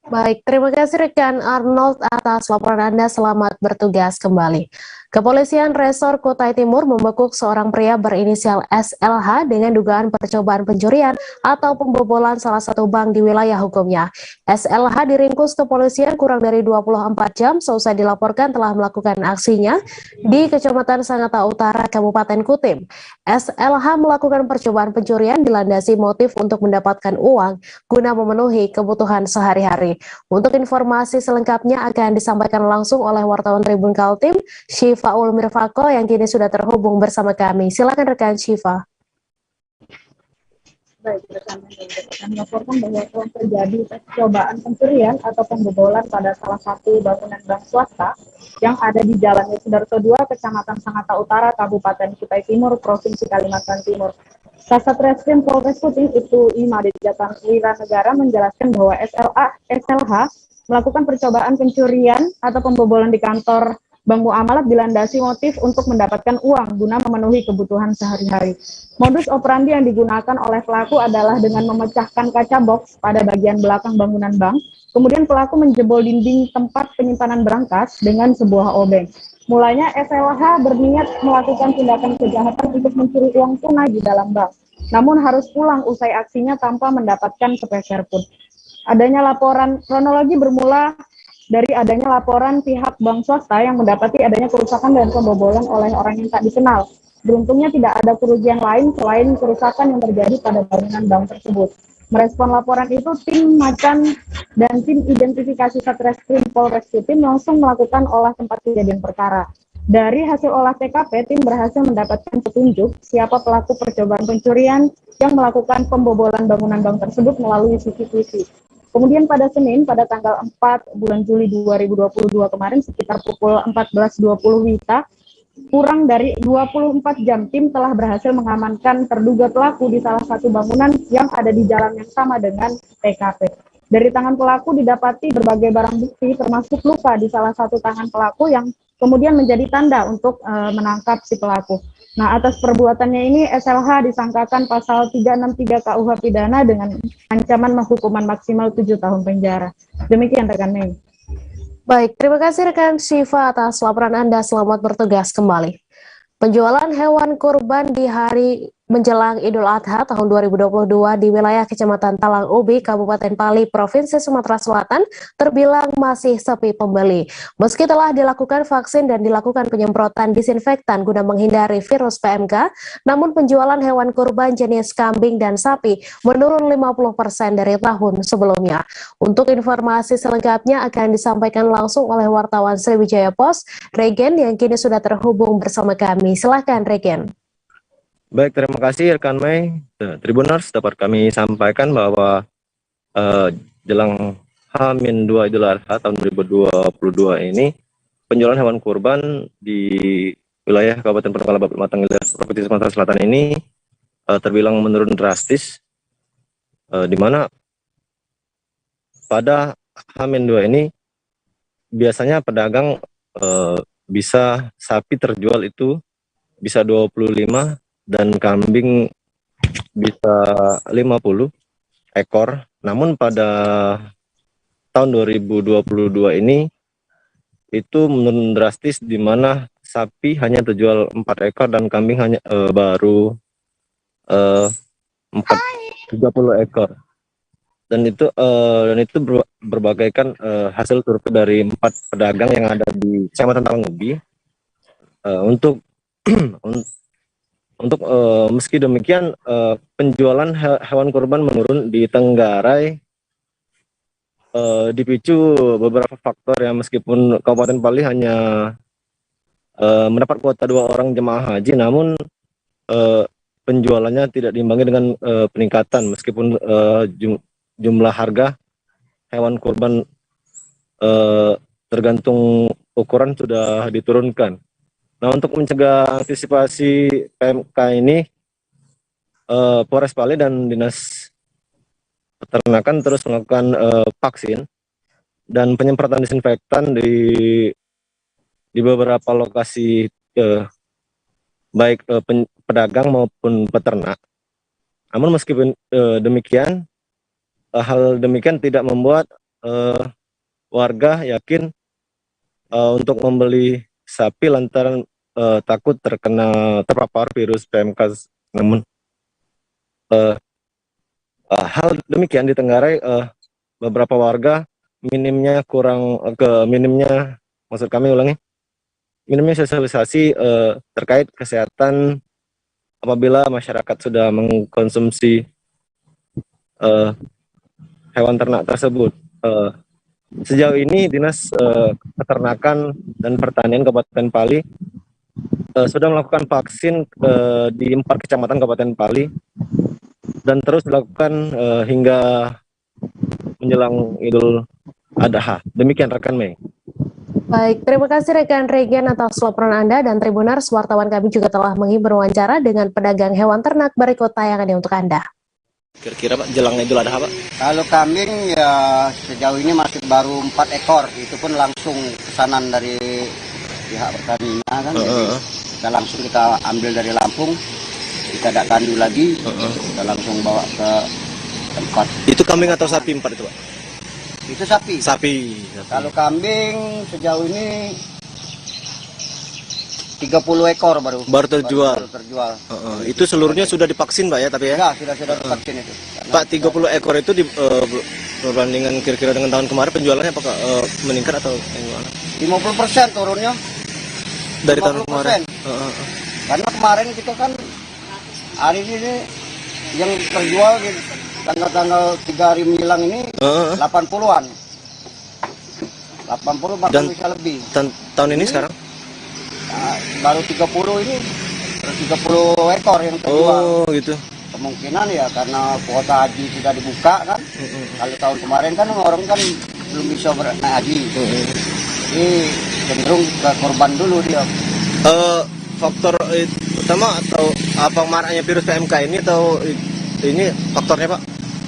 Baik, terima kasih rekan Arnold atas laporan Anda. Selamat bertugas kembali. Kepolisian Resor Kutai Timur membekuk seorang pria berinisial SLH dengan dugaan percobaan pencurian atau pembobolan salah satu bank di wilayah hukumnya. SLH diringkus kepolisian kurang dari 24 jam seusai dilaporkan telah melakukan aksinya di Kecamatan Sangatta Utara, Kabupaten Kutim. SLH melakukan percobaan pencurian dilandasi motif untuk mendapatkan uang guna memenuhi kebutuhan sehari-hari. Untuk informasi selengkapnya akan disampaikan langsung oleh wartawan Tribun Kaltim, Syifaul Mirfako yang kini sudah terhubung bersama kami. Silakan rekan Syifa. Baik, rekan melaporkan bahwa telah terjadi percobaan pencurian atau pembobolan pada salah satu bangunan bank swasta yang ada di Jalan Yosudarso 2, Kecamatan Sangatta Utara, Kabupaten Kutai Timur, Provinsi Kalimantan Timur. Kasat Reskrim Polres Kutim itu Imade Jatan Wiranegara menjelaskan bahwa SLH melakukan percobaan pencurian atau pembobolan di kantor Bank Muamalat dilandasi motif untuk mendapatkan uang guna memenuhi kebutuhan sehari-hari. Modus operandi yang digunakan oleh pelaku adalah dengan memecahkan kaca box pada bagian belakang bangunan bank, kemudian pelaku menjebol dinding tempat penyimpanan berangkas dengan sebuah obeng. Mulanya SLH berniat melakukan tindakan kejahatan untuk mencuri uang tunai di dalam bank, namun harus pulang usai aksinya tanpa mendapatkan sepeser pun. Adanya laporan kronologi bermula dari adanya laporan pihak bank swasta yang mendapati adanya kerusakan dan pembobolan oleh orang yang tak dikenal. Beruntungnya tidak ada kerugian lain selain kerusakan yang terjadi pada bangunan bank tersebut. Merespon laporan itu, tim Macan dan tim identifikasi Satreskrim Polres Kutim langsung melakukan olah tempat kejadian perkara. Dari hasil olah TKP, tim berhasil mendapatkan petunjuk siapa pelaku percobaan pencurian yang melakukan pembobolan bangunan bank tersebut melalui CCTV. Kemudian pada Senin, pada tanggal 4 bulan Juli 2022 kemarin, sekitar pukul 14.20 WITA, kurang dari 24 jam, tim telah berhasil mengamankan terduga pelaku di salah satu bangunan yang ada di jalan yang sama dengan TKP. Dari tangan pelaku didapati berbagai barang bukti, termasuk luka di salah satu tangan pelaku yang kemudian menjadi tanda untuk menangkap si pelaku. Nah, atas perbuatannya ini SLH disangkakan pasal 363 KUH pidana dengan ancaman hukuman maksimal 7 tahun penjara. Demikian rekan Mei. Baik, terima kasih rekan Syifa atas laporan Anda. Selamat bertugas kembali. Penjualan hewan kurban di hari menjelang Idul Adha tahun 2022 di wilayah Kecamatan Talang Ubi, Kabupaten Pali, Provinsi Sumatera Selatan terbilang masih sepi pembeli. Meski telah dilakukan vaksin dan dilakukan penyemprotan disinfektan guna menghindari virus PMK, namun penjualan hewan kurban jenis kambing dan sapi menurun 50% dari tahun sebelumnya. Untuk informasi selengkapnya akan disampaikan langsung oleh wartawan Sriwijaya Post, Regen yang kini sudah terhubung bersama kami. Silahkan Regen. Baik, terima kasih rekan Mei. Tribuners, dapat kami sampaikan bahwa jelang H-2 Idul Adha tahun 2022 ini, penjualan hewan kurban di wilayah Kabupaten Pernakala Batang Provinsi Sumatera Selatan ini terbilang menurun drastis, di mana pada H-2 ini biasanya pedagang bisa sapi terjual itu bisa 25 dan kambing bisa 50 ekor. Namun pada tahun 2022 ini itu menurun drastis, di mana sapi hanya terjual 4 ekor dan kambing hanya baru 30 ekor. Dan itu berbagaikan hasil survei dari 4 pedagang yang ada di Kecamatan Talang Ubi. Meski demikian, penjualan hewan kurban menurun di Tenggarai dipicu beberapa faktor ya. Meskipun Kabupaten Pali hanya mendapat kuota 2 orang jemaah haji, namun penjualannya tidak diimbangi dengan peningkatan, meskipun jumlah harga hewan kurban tergantung ukuran sudah diturunkan. Nah, untuk mencegah antisipasi PMK ini, Polres Pali dan Dinas Peternakan terus melakukan vaksin dan penyemprotan disinfektan di beberapa lokasi, baik pedagang maupun peternak. Namun meskipun demikian, hal demikian tidak membuat warga yakin untuk membeli sapi lantaran takut terpapar virus PMK. Namun hal demikian ditenggarai beberapa warga minimnya sosialisasi terkait kesehatan apabila masyarakat sudah mengkonsumsi hewan ternak tersebut. Sejauh ini Dinas Peternakan dan Pertanian Kabupaten Pali sudah melakukan vaksin di 4 kecamatan Kabupaten Pali dan terus dilakukan hingga menjelang Idul Adha. Demikian rekan Mei. Baik, terima kasih rekan Regen atas laporan Anda, dan Tribuners, wartawan kami juga telah berwawancara dengan pedagang hewan ternak. Berikut tayangannya untuk Anda. Kira-kira Pak, jelang Idul Adha Pak? Kalau kambing ya sejauh ini masih baru 4 ekor, itu pun langsung pesanan dari pihak Pertamina kan, jadi kita ambil dari Lampung, kita tidak tandu lagi, kita langsung bawa ke tempat. Itu kambing atau sapi 4 itu Pak? Itu sapi. Sapi. Kalau kambing sejauh ini 30 ekor baru terjual. Itu seluruhnya sudah divaksin Pak ya, tapi ya? Ya, sudah divaksin itu. Pak, 30 ekor itu perbandingan kira-kira dengan tahun kemarin penjualannya apakah meningkat atau gimana? 50% turunnya. Dari tahun kemarin? Karena kemarin kita kan hari ini yang terjual di tanggal 3 hari menjelang ini 80-an. 80 bahkan bisa lebih. Tahun ini sekarang? Baru 30 ini, 30 ekor yang terjual. Oh gitu. Kemungkinan ya karena kuota haji sudah dibuka kan. Kalau tahun kemarin kan orang kan belum bisa naik haji. Jadi cenderung ke korban dulu dia. Faktor utama atau apa maraknya virus PMK ini atau ini faktornya Pak?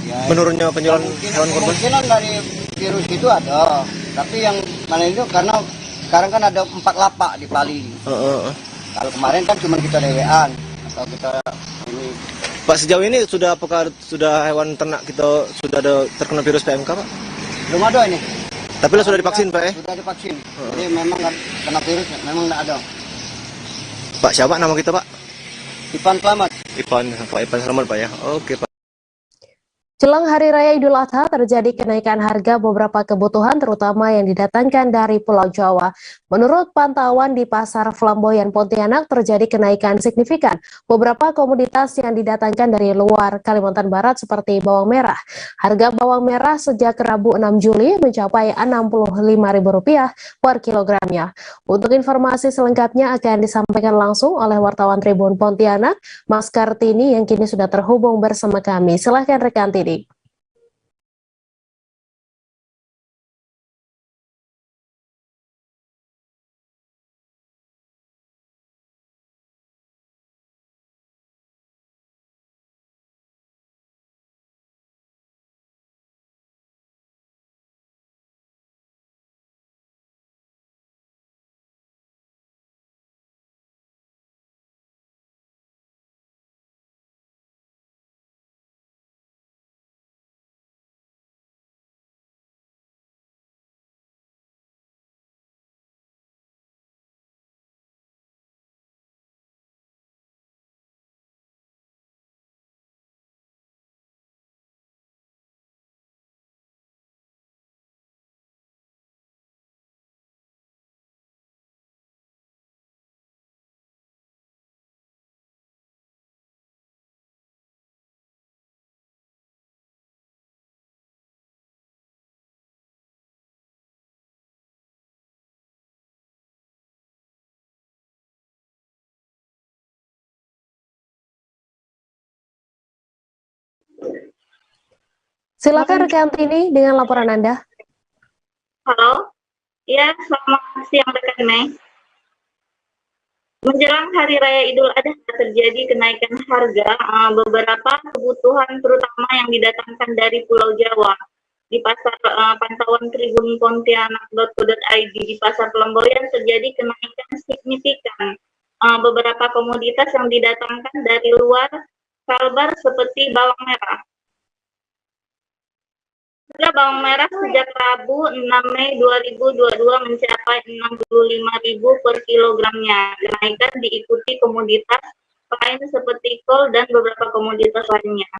Ya, menurunnya penjualan hewan korban? Kemungkinan dari virus itu ada, tapi yang mana itu karena sekarang kan ada 4 lapak di Bali. Kalau kemarin kan cuma kita dewean atau kita ini. Pak, sejauh ini apakah sudah hewan ternak kita sudah ada terkena virus PMK Pak? Belum ada ini. Tapi sudah divaksin Pak ya? Sudah divaksin. Jadi memang kena virus memang tidak ada. Pak, siapa nama kita Pak? Ipan Selamat. Pak Ipan Selamat Pak ya. Oke Pak. Jelang Hari Raya Idul Adha terjadi kenaikan harga beberapa kebutuhan terutama yang didatangkan dari Pulau Jawa. Menurut pantauan di Pasar Flamboyan Pontianak terjadi kenaikan signifikan beberapa komoditas yang didatangkan dari luar Kalimantan Barat seperti bawang merah. Harga bawang merah sejak Rabu 6 Juli mencapai Rp65.000 per kilogramnya. Untuk informasi selengkapnya akan disampaikan langsung oleh wartawan Tribun Pontianak, Mas Kartini yang kini sudah terhubung bersama kami. Silahkan rekan Tini. Silakan rekan Tini dengan laporan Anda. Halo, ya selamat siang rekan Mei. Menjelang Hari Raya Idul Adha terjadi kenaikan harga beberapa kebutuhan terutama yang didatangkan dari Pulau Jawa. Di pasar pantauan Tribun Pontianak.co.id di Pasar Flamboyan terjadi kenaikan signifikan beberapa komoditas yang didatangkan dari luar Kalbar seperti bawang merah. Harga bawang merah sejak Rabu 6 Mei 2022 mencapai 65.000 per kilogramnya. Kenaikan diikuti komoditas lain seperti kol dan beberapa komoditas lainnya.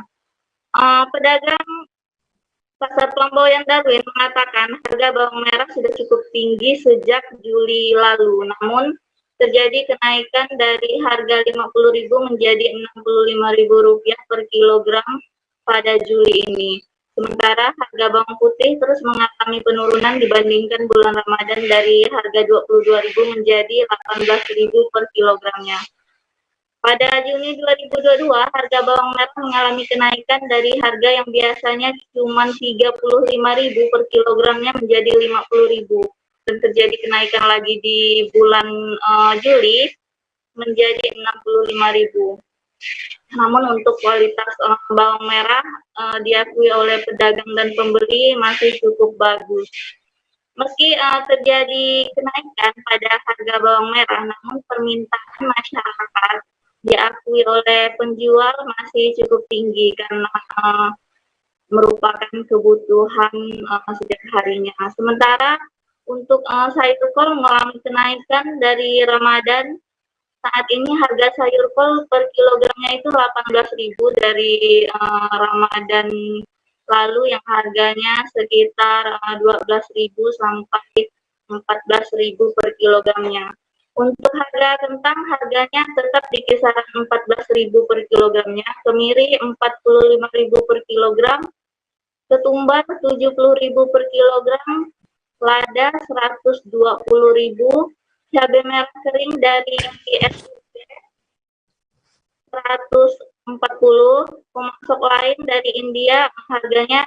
Pedagang Pasar Tomboyan Darwin mengatakan harga bawang merah sudah cukup tinggi sejak Juli lalu. Namun terjadi kenaikan dari harga Rp50.000 menjadi Rp65.000 per kilogram pada Juli ini. Sementara harga bawang putih terus mengalami penurunan dibandingkan bulan Ramadan dari harga Rp22.000 menjadi Rp18.000 per kilogramnya. Pada Juni 2022, harga bawang merah mengalami kenaikan dari harga yang biasanya cuma Rp35.000 per kilogramnya menjadi Rp50.000. Dan terjadi kenaikan lagi di bulan Juli menjadi Rp65.000. Namun untuk kualitas bawang merah diakui oleh pedagang dan pembeli masih cukup bagus. Meski terjadi kenaikan pada harga bawang merah, namun permintaan masyarakat diakui oleh penjual masih cukup tinggi karena merupakan kebutuhan setiap harinya. Sementara untuk sayur kol mengalami kenaikan dari Ramadan. Saat ini harga sayur kol per kilogramnya itu Rp18.000 dari Ramadan lalu yang harganya sekitar Rp12.000 sampai Rp14.000 per kilogramnya. Untuk harga kentang harganya tetap di kisaran Rp14.000 per kilogramnya, kemiri Rp45.000 per kilogram, ketumbar Rp70.000 per kilogram, lada Rp120.000, cabai merah kering dari ISB 140, pemasok lain dari India harganya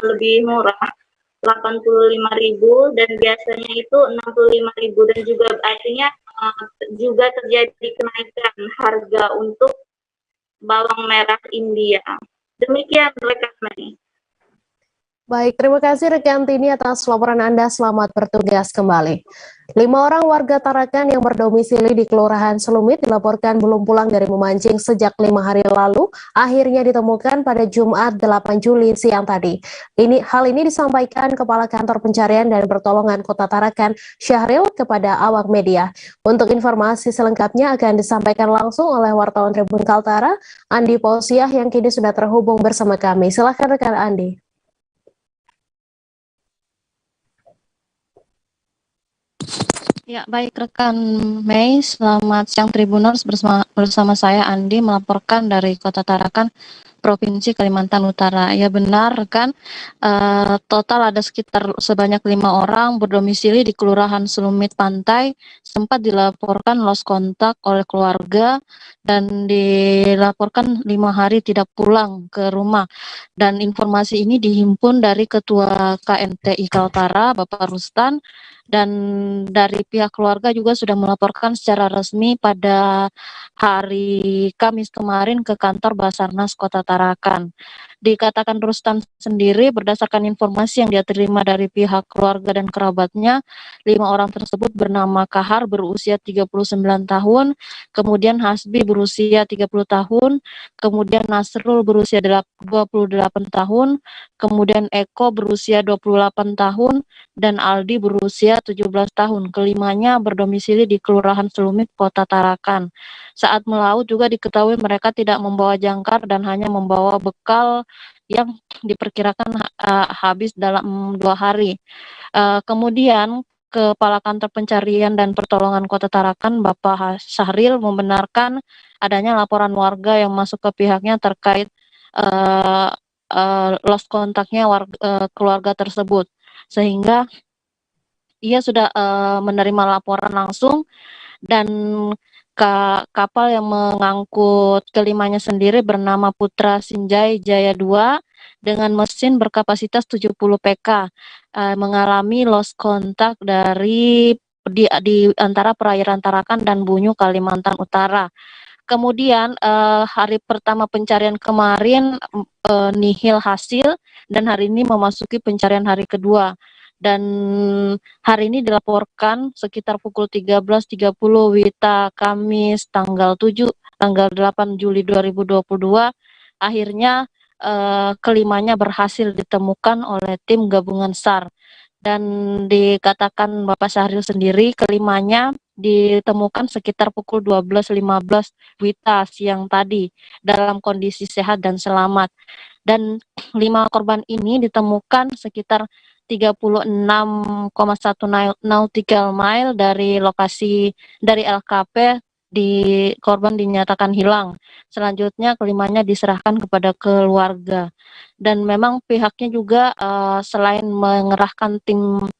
lebih murah 85.000 dan biasanya itu 65.000 dan juga artinya juga terjadi kenaikan harga untuk bawang merah India. Demikian rekan Mei. Baik, terima kasih rekan Tini atas laporan Anda. Selamat bertugas kembali. 5 orang warga Tarakan yang berdomisili di Kelurahan Selumit dilaporkan belum pulang dari memancing sejak 5 hari lalu, akhirnya ditemukan pada Jumat 8 Juli siang tadi. Hal ini disampaikan Kepala Kantor Pencarian dan Pertolongan Kota Tarakan, Syahril, kepada awak media. Untuk informasi selengkapnya akan disampaikan langsung oleh wartawan Tribun Kaltara, Andi Pausiah, yang kini sudah terhubung bersama kami. Silakan rekan Andi. Ya, baik rekan Mei, selamat siang Tribuners, bersama saya Andi melaporkan dari Kota Tarakan, Provinsi Kalimantan Utara. Ya benar rekan, total ada sekitar sebanyak 5 orang berdomisili di Kelurahan Selumit Pantai, sempat dilaporkan lost kontak oleh keluarga dan dilaporkan 5 hari tidak pulang ke rumah. Dan informasi ini dihimpun dari Ketua KNTI Kaltara, Bapak Rustan, dan dari pihak keluarga juga sudah melaporkan secara resmi pada hari Kamis kemarin ke kantor Basarnas Kota Tarakan. Dikatakan Rustan sendiri berdasarkan informasi yang dia terima dari pihak keluarga dan kerabatnya, 5 orang tersebut bernama Kahar berusia 39 tahun, kemudian Hasbi berusia 30 tahun, kemudian Nasrul berusia 28 tahun, kemudian Eko berusia 28 tahun, dan Aldi berusia 17 tahun. Kelimanya berdomisili di Kelurahan Selumit, Kota Tarakan. Saat melaut juga diketahui mereka tidak membawa jangkar dan hanya membawa bekal yang diperkirakan habis dalam 2 hari. Kemudian Kepala Kantor Pencarian dan Pertolongan Kota Tarakan, Bapak Syahril, membenarkan adanya laporan warga yang masuk ke pihaknya terkait lost kontaknya keluarga tersebut, sehingga ia sudah menerima laporan langsung dan kapal yang mengangkut kelimanya sendiri bernama Putra Sinjai Jaya 2 dengan mesin berkapasitas 70 PK mengalami lost kontak di antara perairan Tarakan dan Bunyu, Kalimantan Utara. Kemudian hari pertama pencarian kemarin nihil hasil dan hari ini memasuki pencarian hari kedua. Dan hari ini dilaporkan sekitar pukul 13.30 WITA Kamis tanggal 8 Juli 2022 akhirnya kelimanya berhasil ditemukan oleh tim gabungan SAR. Dan dikatakan Bapak Syahril sendiri, kelimanya ditemukan sekitar pukul 12.15 WITA siang tadi dalam kondisi sehat dan selamat. Dan 5 korban ini ditemukan sekitar 36,1 nautical mile dari lokasi dari LKP korban dinyatakan hilang. Selanjutnya kelimanya diserahkan kepada keluarga. Dan memang pihaknya juga selain mengerahkan tim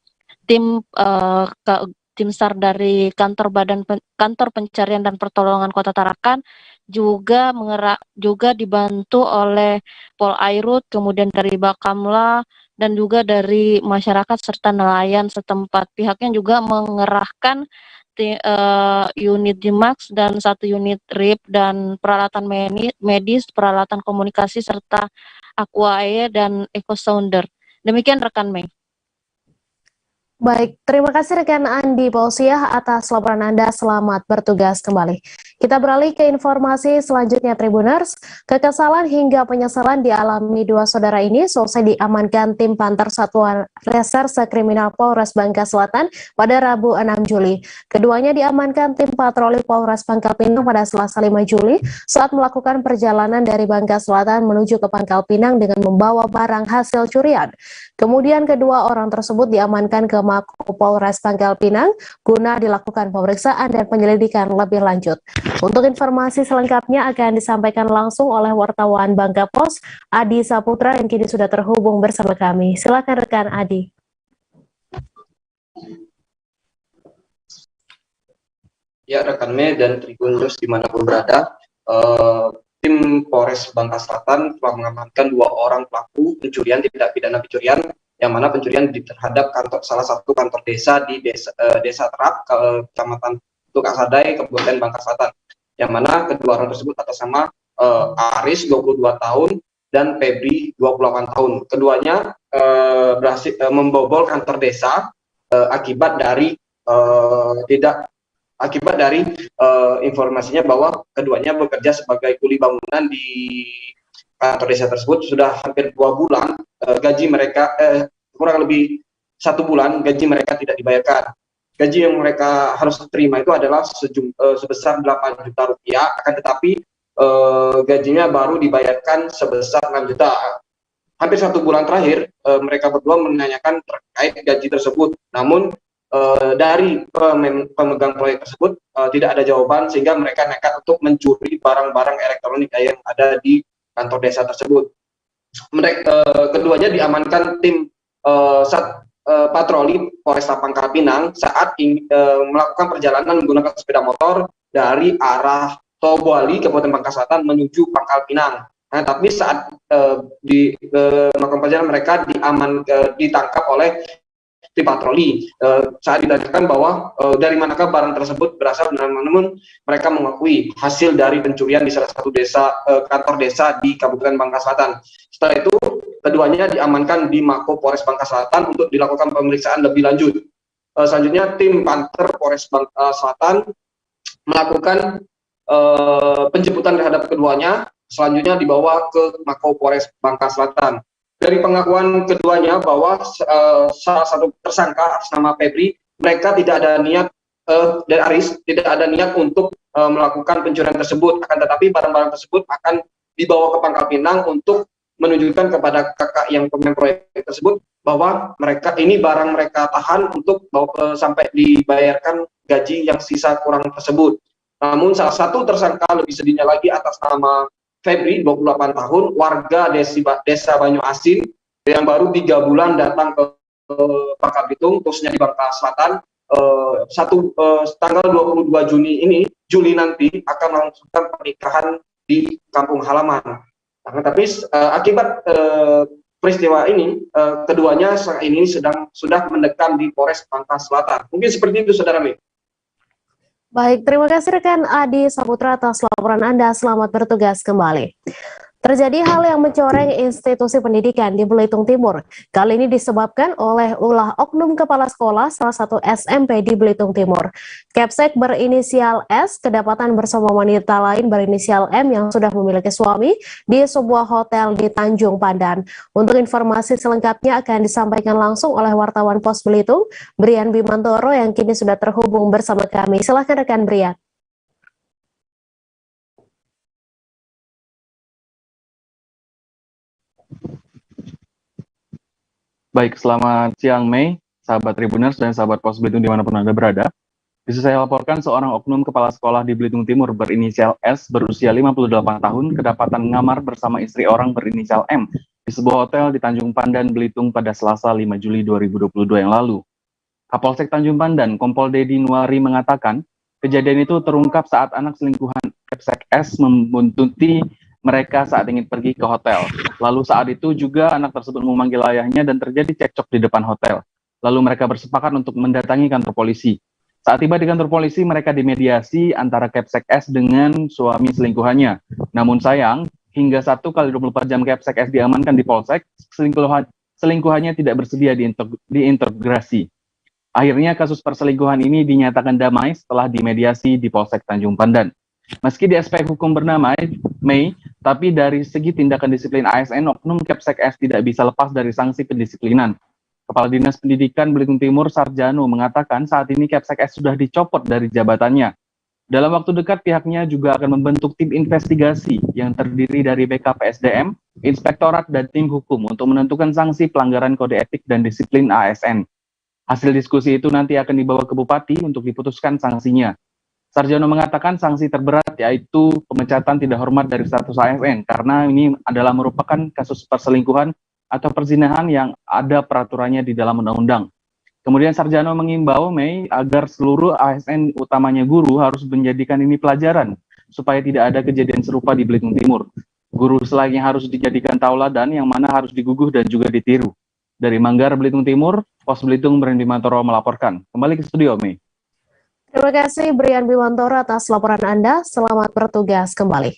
SAR dari kantor pencarian dan pertolongan Kota Tarakan juga dibantu oleh Polairut, kemudian dari Bakamla dan juga dari masyarakat serta nelayan setempat. Pihaknya juga mengerahkan unit JIMAX dan 1 unit RIP dan peralatan medis, peralatan komunikasi serta aqua air dan echo sounder. Demikian rekan Mei. Baik, terima kasih rekan Andi Pausiah atas laporan Anda. Selamat bertugas kembali. Kita beralih ke informasi selanjutnya, Tribuners. Kekesalan hingga penyesalan dialami 2 saudara ini selesai diamankan tim Panter Satuan Reserse Kriminal Polres Bangka Selatan pada Rabu 6 Juli. Keduanya diamankan tim patroli Polres Pangkal Pinang pada Selasa 5 Juli saat melakukan perjalanan dari Bangka Selatan menuju ke Pangkal Pinang dengan membawa barang hasil curian. Kemudian kedua orang tersebut diamankan ke Mako Polres Pangkal Pinang guna dilakukan pemeriksaan dan penyelidikan lebih lanjut. Untuk informasi selengkapnya akan disampaikan langsung oleh wartawan Bangka Pos, Adi Saputra, yang kini sudah terhubung bersama kami. Silakan rekan Adi. Ya, rekan Mei dan Tribuners dimanapun berada, tim Polres Bangka Selatan telah mengamankan 2 orang pelaku pencurian tindak pidana pencurian, yang mana pencurian terhadap salah satu kantor desa di desa Terap, Kecamatan Tukasadai, Kabupaten Bangka Selatan, yang mana kedua orang tersebut atas nama Aris 22 tahun dan Febri 28 tahun. Keduanya berhasil membobol kantor desa akibat dari informasinya bahwa keduanya bekerja sebagai kuli bangunan di kantor desa tersebut. Sudah hampir 2 bulan gaji mereka kurang lebih 1 bulan gaji mereka tidak dibayarkan. Gaji yang mereka harus terima itu adalah sebesar 8 juta rupiah, akan tetapi gajinya baru dibayarkan sebesar 6 juta. Hampir 1 bulan terakhir mereka berdua menanyakan terkait gaji tersebut, namun dari pemegang proyek tersebut tidak ada jawaban, sehingga mereka nekat untuk mencuri barang-barang elektronik yang ada di kantor desa tersebut. Keduanya diamankan tim patroli Polresta Pangkal Pinang saat melakukan perjalanan menggunakan sepeda motor dari arah Tobuali, Kabupaten Bangka Selatan menuju Pangkal Pinang. Nah, tapi saat melakukan perjalanan mereka ditangkap oleh tim patroli. Saat ditanyakan bahwa dari manakah barang tersebut berasal, namun mereka mengakui hasil dari pencurian di salah satu kantor desa di Kabupaten Bangka Selatan. Setelah itu keduanya diamankan di Mako Polres Bangka Selatan untuk dilakukan pemeriksaan lebih lanjut. Selanjutnya tim Panter Polres Bangka Selatan melakukan penjemputan terhadap keduanya, selanjutnya dibawa ke Mako Polres Bangka Selatan. Dari pengakuan keduanya bahwa salah satu tersangka atas nama Febri, mereka tidak ada niat dan Aris tidak ada niat untuk melakukan pencurian tersebut, akan tetapi barang-barang tersebut akan dibawa ke Pangkal Pinang untuk menunjukkan kepada kakak yang pemain proyek tersebut bahwa ini barang mereka tahan untuk sampai dibayarkan gaji yang sisa kurang tersebut. Namun salah satu tersangka lebih sedihnya lagi atas nama Febri, 28 tahun, warga desa Banyu Asin yang baru 3 bulan datang ke Bangka Belitung, khususnya di Bangka Selatan. Tanggal 22 Juli nanti akan melangsungkan pernikahan di kampung halaman. Nah, tapi akibat peristiwa ini, keduanya saat ini sudah mendekam di Polres Bangka Selatan. Mungkin seperti itu, Saudara Mei. Baik, terima kasih rekan Adi Saputra atas laporan Anda. Selamat bertugas kembali. Terjadi hal yang mencoreng institusi pendidikan di Belitung Timur. Kali ini disebabkan oleh ulah oknum kepala sekolah salah satu SMP di Belitung Timur. Kepsek berinisial S kedapatan bersama wanita lain berinisial M yang sudah memiliki suami di sebuah hotel di Tanjung Pandan. Untuk informasi selengkapnya akan disampaikan langsung oleh wartawan Pos Belitung, Brian Bimantoro yang kini sudah terhubung bersama kami. Silahkan rekan Brian. Baik, selamat siang Mei, sahabat Tribuners dan sahabat Pos Belitung dimanapun Anda berada. Bisa saya laporkan seorang oknum kepala sekolah di Belitung Timur berinisial S berusia 58 tahun kedapatan ngamar bersama istri orang berinisial M di sebuah hotel di Tanjung Pandan, Belitung pada Selasa 5 Juli 2022 yang lalu. Kapolsek Tanjung Pandan, Kompol Dedi Nuari mengatakan, kejadian itu terungkap saat anak selingkuhan Kepsek S membuntuti mereka saat ingin pergi ke hotel. Lalu saat itu juga anak tersebut memanggil ayahnya dan terjadi cekcok di depan hotel. Lalu mereka bersepakat untuk mendatangi kantor polisi. Saat tiba di kantor polisi, mereka dimediasi antara Kepsek S dengan suami selingkuhannya. Namun sayang, hingga 1 kali 24 jam Kepsek S diamankan di Polsek, selingkuhannya tidak bersedia diintegrasi. Akhirnya kasus perselingkuhan ini dinyatakan damai setelah dimediasi di Polsek Tanjung Pandan. Meski di aspek hukum berdamai, Mei, tapi dari segi tindakan disiplin ASN, oknum Kepsek S tidak bisa lepas dari sanksi pendisiplinan. Kepala Dinas Pendidikan Belitung Timur, Sarjano, mengatakan saat ini Kepsek S sudah dicopot dari jabatannya. Dalam waktu dekat, pihaknya juga akan membentuk tim investigasi yang terdiri dari BKPSDM, Inspektorat, dan tim hukum untuk menentukan sanksi pelanggaran kode etik dan disiplin ASN. Hasil diskusi itu nanti akan dibawa ke Bupati untuk diputuskan sanksinya. Sarjono mengatakan sanksi terberat yaitu pemecatan tidak hormat dari status ASN karena ini adalah merupakan kasus perselingkuhan atau perzinahan yang ada peraturannya di dalam undang-undang. Kemudian Sarjono mengimbau Mei agar seluruh ASN utamanya guru harus menjadikan ini pelajaran supaya tidak ada kejadian serupa di Belitung Timur. Guru selainnya harus dijadikan tauladan yang mana harus diguguh dan juga ditiru. Dari Manggar, Belitung Timur, Pos Belitung, Brian Bimantoro melaporkan. Kembali ke studio, Mei. Terima kasih Brian Bimantoro atas laporan Anda. Selamat bertugas kembali.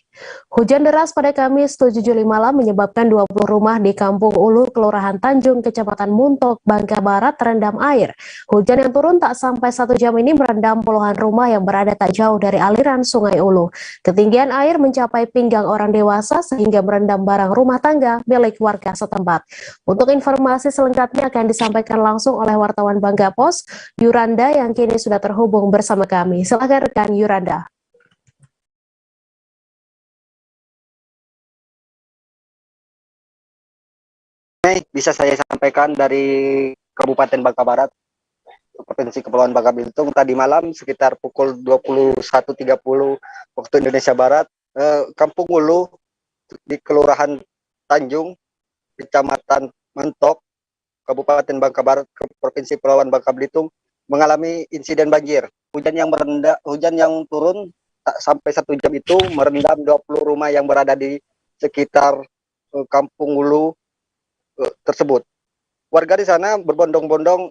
Hujan deras pada Kamis 7 Juli malam menyebabkan 20 rumah di Kampung Ulu, Kelurahan Tanjung, Kecamatan Muntok, Bangka Barat terendam air. Hujan yang turun tak sampai 1 jam ini merendam puluhan rumah yang berada tak jauh dari aliran Sungai Ulu. Ketinggian air mencapai pinggang orang dewasa sehingga merendam barang rumah tangga milik warga setempat. Untuk informasi selengkapnya akan disampaikan langsung oleh wartawan Bangga Pos, Yuranda yang kini sudah terhubung bersama kami. Silakan rekan Yuranda. Bisa saya sampaikan dari Kabupaten Bangka Barat, Provinsi Kepulauan Bangka Belitung, tadi malam sekitar pukul 21.30 waktu Indonesia Barat, Kampung Ulu di Kelurahan Tanjung, Kecamatan Mentok, Kabupaten Bangka Barat, Provinsi Kepulauan Bangka Belitung mengalami insiden banjir. Hujan yang turun tak sampai 1 jam itu merendam 20 rumah yang berada di sekitar Kampung Ulu tersebut. Warga di sana berbondong-bondong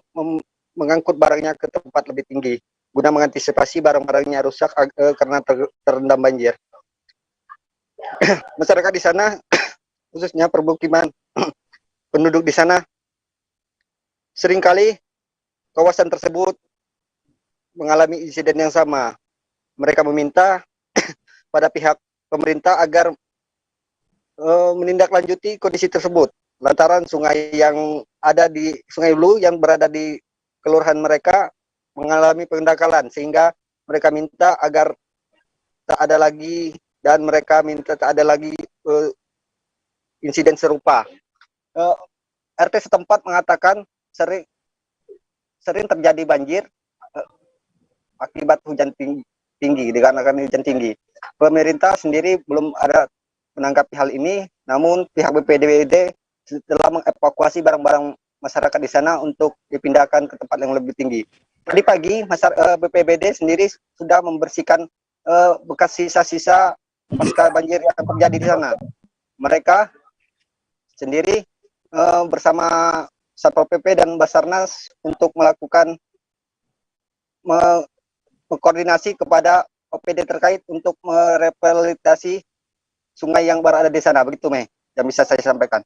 mengangkut barangnya ke tempat lebih tinggi guna mengantisipasi barang-barangnya rusak karena terendam banjir. Masyarakat di sana, khususnya permukiman penduduk di sana, seringkali kawasan tersebut mengalami insiden yang sama. Mereka meminta pada pihak pemerintah agar menindaklanjuti kondisi tersebut. Lantaran sungai yang ada di Sungai Ulu yang berada di kelurahan mereka mengalami pendangkalan, sehingga mereka minta agar tak ada lagi dan mereka minta tak ada lagi insiden serupa. RT setempat mengatakan sering terjadi banjir akibat hujan tinggi dikarenakan hujan tinggi. Pemerintah sendiri belum ada menanggapi hal ini, namun pihak BPBD telah mengevakuasi barang-barang masyarakat di sana untuk dipindahkan ke tempat yang lebih tinggi. Tadi pagi BPBD sendiri sudah membersihkan bekas sisa-sisa pasca banjir yang terjadi di sana. Mereka sendiri bersama Satpol PP dan Basarnas untuk melakukan mengkoordinasi kepada OPD terkait untuk merehabilitasi sungai yang berada di sana. Begitu, Mei, yang bisa saya sampaikan.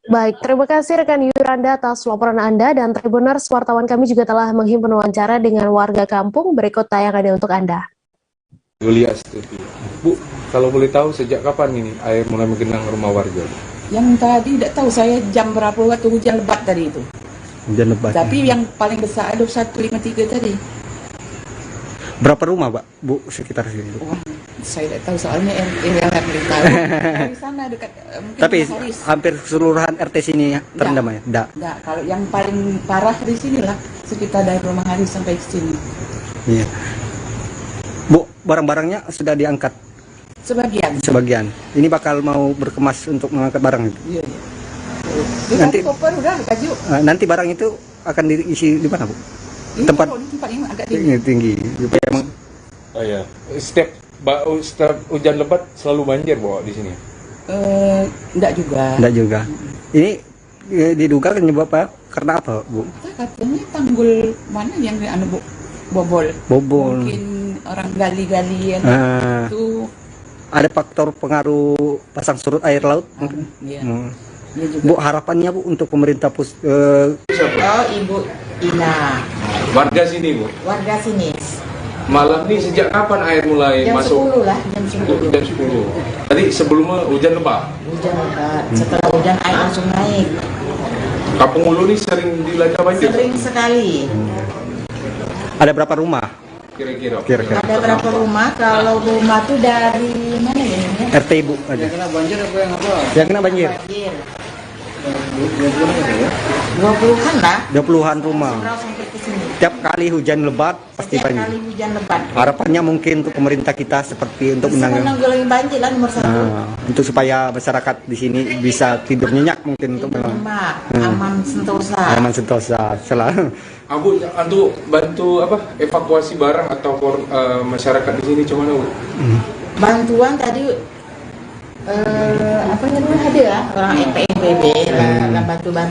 Baik, terima kasih rekan Yuranda atas laporan Anda, dan Tribuners, wartawan kami juga telah menghimpun wawancara dengan warga kampung. Berikut tayangannya untuk Anda. Yulia Stuti. Bu, kalau boleh tahu sejak kapan ini air mulai menggenang rumah warga? Yang tadi tidak tahu saya jam berapa waktu hujan lebat tadi itu. Hujan lebat. Tapi yang paling besar ada 153 tadi. Berapa rumah, Pak? Bu, sekitar sini, Bu? Wah, saya tidak tahu soalnya RT yang paling tahu. Dari sana dekat mungkin Tapi Haris. hampir keseluruhan RT sini terendam ya? Enggak. Enggak, kalau yang paling parah di sinilah sekitar dari rumah Haris sampai ke sini. Iya. Bu, barang-barangnya sudah diangkat? Sebagian. Ini bakal mau berkemas untuk mengangkat barang itu? Iya, iya. Nanti koper udah baju. nanti barang itu akan diisi di mana, Bu? Tempat yang agak tinggi. tinggi. Oh iya. Setiap hujan lebat selalu banjir, Bu, di sini? Enggak juga. Enggak juga. Ini diduga penyebab apa? Karena apa, Bu? Katanya tanggul mana yang Bu bobol. Bobol. Mungkin orang gali-gali itu. Ada faktor pengaruh pasang surut air laut mungkin? Iya. Iya juga. Bu, harapannya Bu untuk pemerintah Oh, Ibu Ina. warga sini, Bu. Warga sini. Malam ini sejak kapan air mulai Jam masuk? 10 lah, jam 10. Jam 10. Tadi sebelumnya hujan lebat. Hujan lebat. Setelah hujan air langsung naik. Kampung Hulu ini sering dilanda banjir? Sering sekali. Ada berapa rumah? Kira-kira. Ada berapa rumah? Kalau rumah tuh dari mana ya? RT Ibu aja. Yang kena banjir apa yang apa? Yang kena banjir? 20-an lah. 20-an rumah. Sampai ke sini. Tiap kali hujan lebat pasti banjir. Kali hujan lebat. Harapannya mungkin untuk pemerintah kita seperti untuk menanggulangi banjir lah nomor 1. untuk supaya masyarakat di sini bisa tidur nyenyak mungkin untuk aman sentosa. Aman sentosa. Selalu. Abu, untuk bantu apa evakuasi barang atau masyarakat di sini cuman Bu? Bantuan tadi apa namanya ada ya orang EPBB lah bantu lah.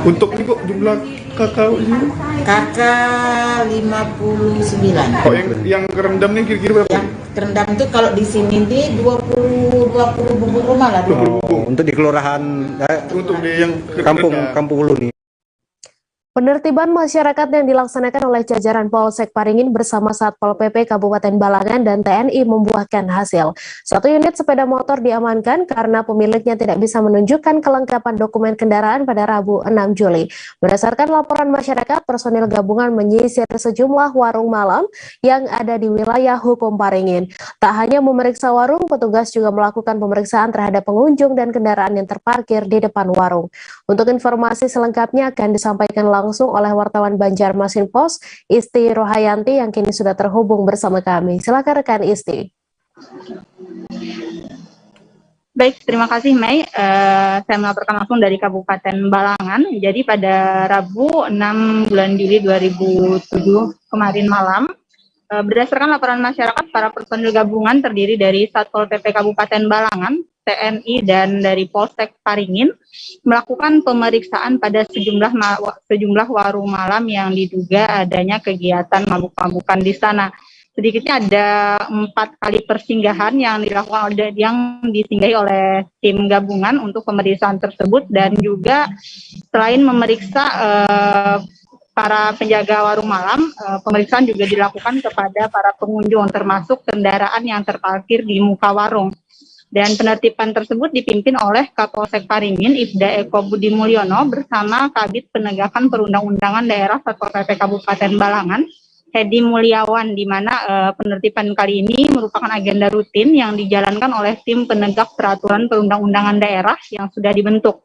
Untuk Ibu jumlah kakak ini? Kakak 59. Oh, yang kerendam nih kira-kira berapa? Yang kerendam itu kalau di sini nih 20 bubuk rumah lah. Untuk di kelurahan untuk di yang kampung Hulu nih. Penertiban masyarakat yang dilaksanakan oleh jajaran Polsek Paringin bersama Satpol PP Kabupaten Balangan dan TNI membuahkan hasil. 1 unit sepeda motor diamankan karena pemiliknya tidak bisa menunjukkan kelengkapan dokumen kendaraan pada Rabu 6 Juli. Berdasarkan laporan masyarakat, personil gabungan menyisir sejumlah warung malam yang ada di wilayah hukum Paringin. Tak hanya memeriksa warung, petugas juga melakukan pemeriksaan terhadap pengunjung dan kendaraan yang terparkir di depan warung. Untuk informasi selengkapnya akan disampaikan langsung oleh wartawan Banjarmasin Post, Isti Rohayanti yang kini sudah terhubung bersama kami. Silakan rekan Isti. Baik, terima kasih Mei. Saya melaporkan langsung dari Kabupaten Balangan. Jadi pada Rabu 6 bulan Juli 2007 kemarin malam, berdasarkan laporan masyarakat, para personil gabungan terdiri dari Satpol PP Kabupaten Balangan, TNI, dan dari Polsek Paringin melakukan pemeriksaan pada sejumlah warung malam yang diduga adanya kegiatan mabuk-mabukan di sana. Sedikitnya ada 4 kali persinggahan yang dilakukan yang disinggahi oleh tim gabungan untuk pemeriksaan tersebut, dan juga selain memeriksa para penjaga warung malam, pemeriksaan juga dilakukan kepada para pengunjung termasuk kendaraan yang terparkir di muka warung. Dan penertiban tersebut dipimpin oleh Kapolsek Paringin, Ibda Eko Budi Mulyono, bersama Kabid Penegakan Perundang-undangan Daerah Satpol PP Kabupaten Balangan, Hedi Mulyawan, di mana penertiban kali ini merupakan agenda rutin yang dijalankan oleh tim penegak peraturan perundang-undangan daerah yang sudah dibentuk.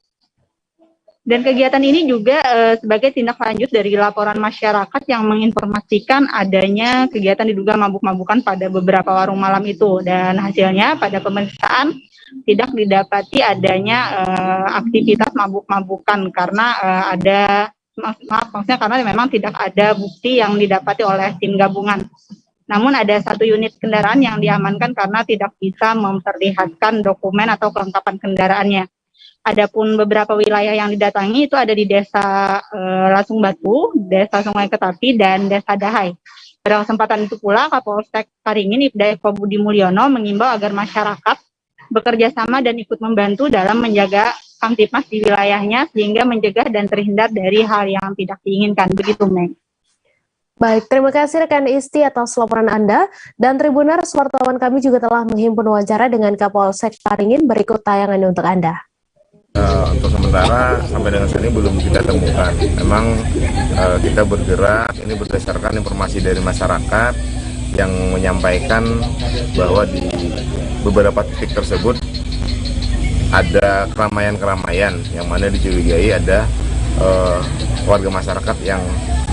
Dan kegiatan ini juga sebagai tindak lanjut dari laporan masyarakat yang menginformasikan adanya kegiatan diduga mabuk-mabukan pada beberapa warung malam itu. Dan hasilnya pada pemeriksaan tidak didapati adanya aktivitas mabuk-mabukan karena karena memang tidak ada bukti yang didapati oleh tim gabungan. Namun ada 1 unit kendaraan yang diamankan karena tidak bisa memperlihatkan dokumen atau kelengkapan kendaraannya. Adapun beberapa wilayah yang didatangi itu ada di Desa Lasung Batu, Desa Sungai Ketapi, dan Desa Dahai. Pada kesempatan itu pula, Kapolsek Caringin Ibda Eko Budi Mulyono mengimbau agar masyarakat bekerja sama dan ikut membantu dalam menjaga Kamtipmas di wilayahnya sehingga mencegah dan terhindar dari hal yang tidak diinginkan. Begitu, Mei. Baik, terima kasih rekan Isti atas laporan Anda. Dan Tribuners, wartawan kami juga telah menghimpun wawancara dengan Kapolsek Caringin. Berikut tayangan untuk Anda. Untuk sementara sampai dengan saat ini belum kita temukan. Memang kita bergerak ini berdasarkan informasi dari masyarakat yang menyampaikan bahwa di beberapa titik tersebut ada keramaian-keramaian yang mana dicurigai ada warga masyarakat yang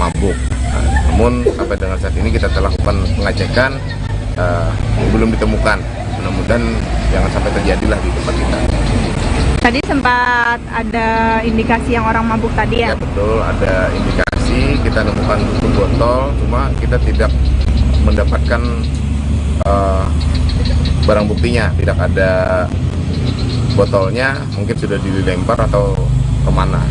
mabuk. Namun sampai dengan saat ini kita telah lakukan pengecekan, belum ditemukan. Mudah-mudahan jangan sampai terjadilah di tempat kita. Tadi sempat ada indikasi yang orang mabuk tadi ya? Ya betul, ada indikasi, kita nemukan satu botol, cuma kita tidak mendapatkan barang buktinya, tidak ada botolnya, mungkin sudah dilempar atau kemana,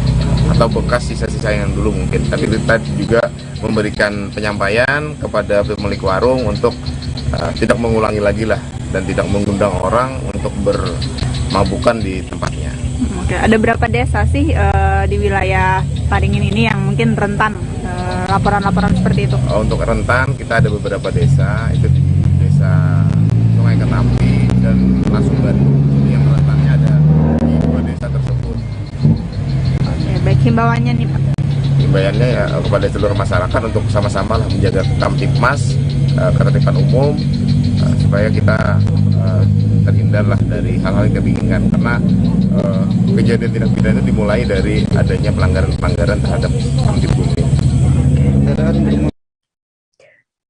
atau bekas sisa-sisa yang dulu mungkin. Tapi kita juga memberikan penyampaian kepada pemilik warung untuk tidak mengulangi lagi lah, dan tidak mengundang orang untuk bermabukan di tempatnya. Oke, ada berapa desa sih di wilayah Caringin ini yang mungkin rentan laporan-laporan seperti itu? Untuk rentan kita ada beberapa desa, itu di desa Sungai Ketampi dan Lasumban. Yang rentannya ada di 2 desa tersebut. Oke, baik, himbauannya nih Pak. Himbauannya ya kepada seluruh masyarakat untuk sama-sama lah menjaga Kamtipmas, ketertiban umum, supaya kita terhindarlah dari hal-hal yang tidak diinginkan, karena kejadian tindak pidana dimulai dari adanya pelanggaran terhadap Kamtipmas.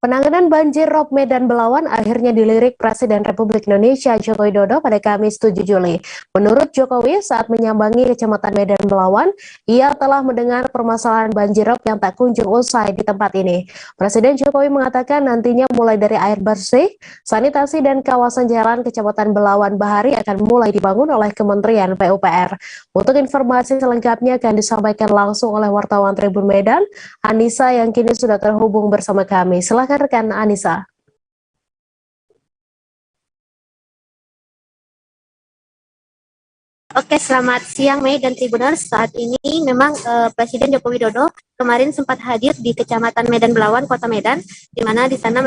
Penanganan banjir rob Medan Belawan akhirnya dilirik Presiden Republik Indonesia Joko Widodo pada Kamis 7 Juli. Menurut Jokowi, saat menyambangi Kecamatan Medan Belawan, ia telah mendengar permasalahan banjir rob yang tak kunjung usai di tempat ini. Presiden Jokowi mengatakan nantinya mulai dari air bersih, sanitasi dan kawasan jalan Kecamatan Belawan Bahari akan mulai dibangun oleh Kementerian PUPR. Untuk informasi selengkapnya akan disampaikan langsung oleh wartawan Tribun Medan, Anissa yang kini sudah terhubung bersama kami. Silakan rekan Anissa. Oke, selamat siang Mei dan Tribuners. Saat ini memang Presiden Joko Widodo kemarin sempat hadir di Kecamatan Medan Belawan, Kota Medan, di mana di sana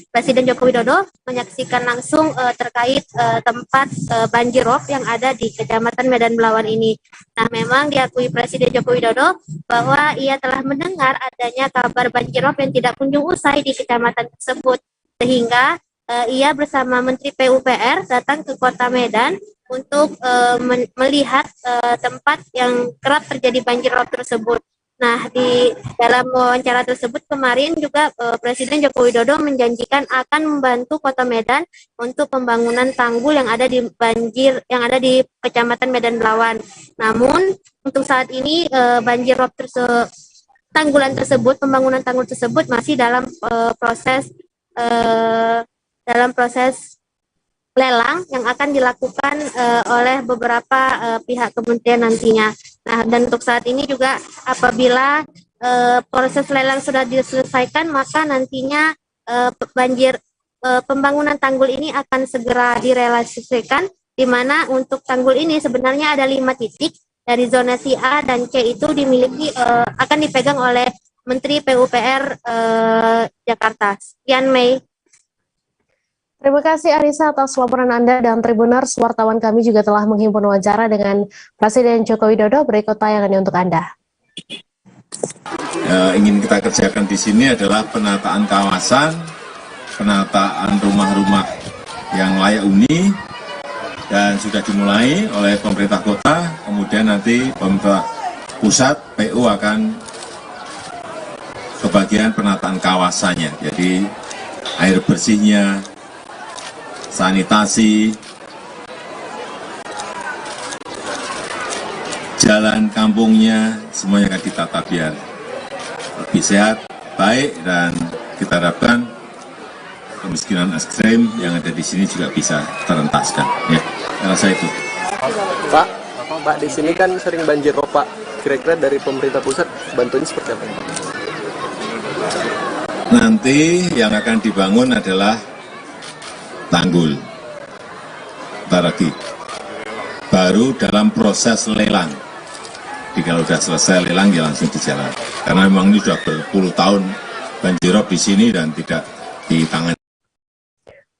Presiden Joko Widodo menyaksikan langsung terkait tempat banjir rob yang ada di Kecamatan Medan Belawan ini. Nah, memang diakui Presiden Joko Widodo bahwa ia telah mendengar adanya kabar banjir rob yang tidak kunjung usai di kecamatan tersebut, sehingga ia bersama Menteri PUPR datang ke Kota Medan untuk melihat tempat yang kerap terjadi banjir rob tersebut. Nah, di dalam wawancara tersebut kemarin juga Presiden Joko Widodo menjanjikan akan membantu Kota Medan untuk pembangunan tanggul yang ada di Kecamatan Medan Belawan. Namun untuk saat ini banjir rob pembangunan tanggul tersebut masih dalam proses lelang yang akan dilakukan oleh beberapa pihak kementerian nantinya. Nah, dan untuk saat ini juga apabila proses lelang sudah diselesaikan, maka nantinya pembangunan tanggul ini akan segera direalisasikan, di mana untuk tanggul ini sebenarnya ada 5 titik dari zonasi A dan C itu akan dipegang oleh Menteri PUPR Jakarta. Sekian, Mei. Terima kasih Anissa atas laporan Anda, dan Tribuners, wartawan kami juga telah menghimpun wawancara dengan Presiden Joko Widodo. Berikut tayangannya untuk Anda. Ingin kita kerjakan di sini adalah penataan kawasan, penataan rumah-rumah yang layak huni, dan sudah dimulai oleh pemerintah kota, kemudian nanti pemerintah pusat, PU akan kebagian penataan kawasannya, jadi air bersihnya, sanitasi, jalan kampungnya, semuanya akan ditata biar lebih sehat, baik, dan kita harapkan kemiskinan ekstrim yang ada di sini juga bisa terentaskan. Ya, saya rasa itu. Pak, di sini kan sering banjir rob, Pak. Kira-kira dari pemerintah pusat bantuannya seperti apa? Nanti yang akan dibangun adalah tanggul. Bentar lagi. Baru dalam proses lelang. Jadi kalau sudah selesai lelang ya langsung dijalan. Karena memang ini sudah berpuluh tahun banjirop di sini dan tidak ditangani.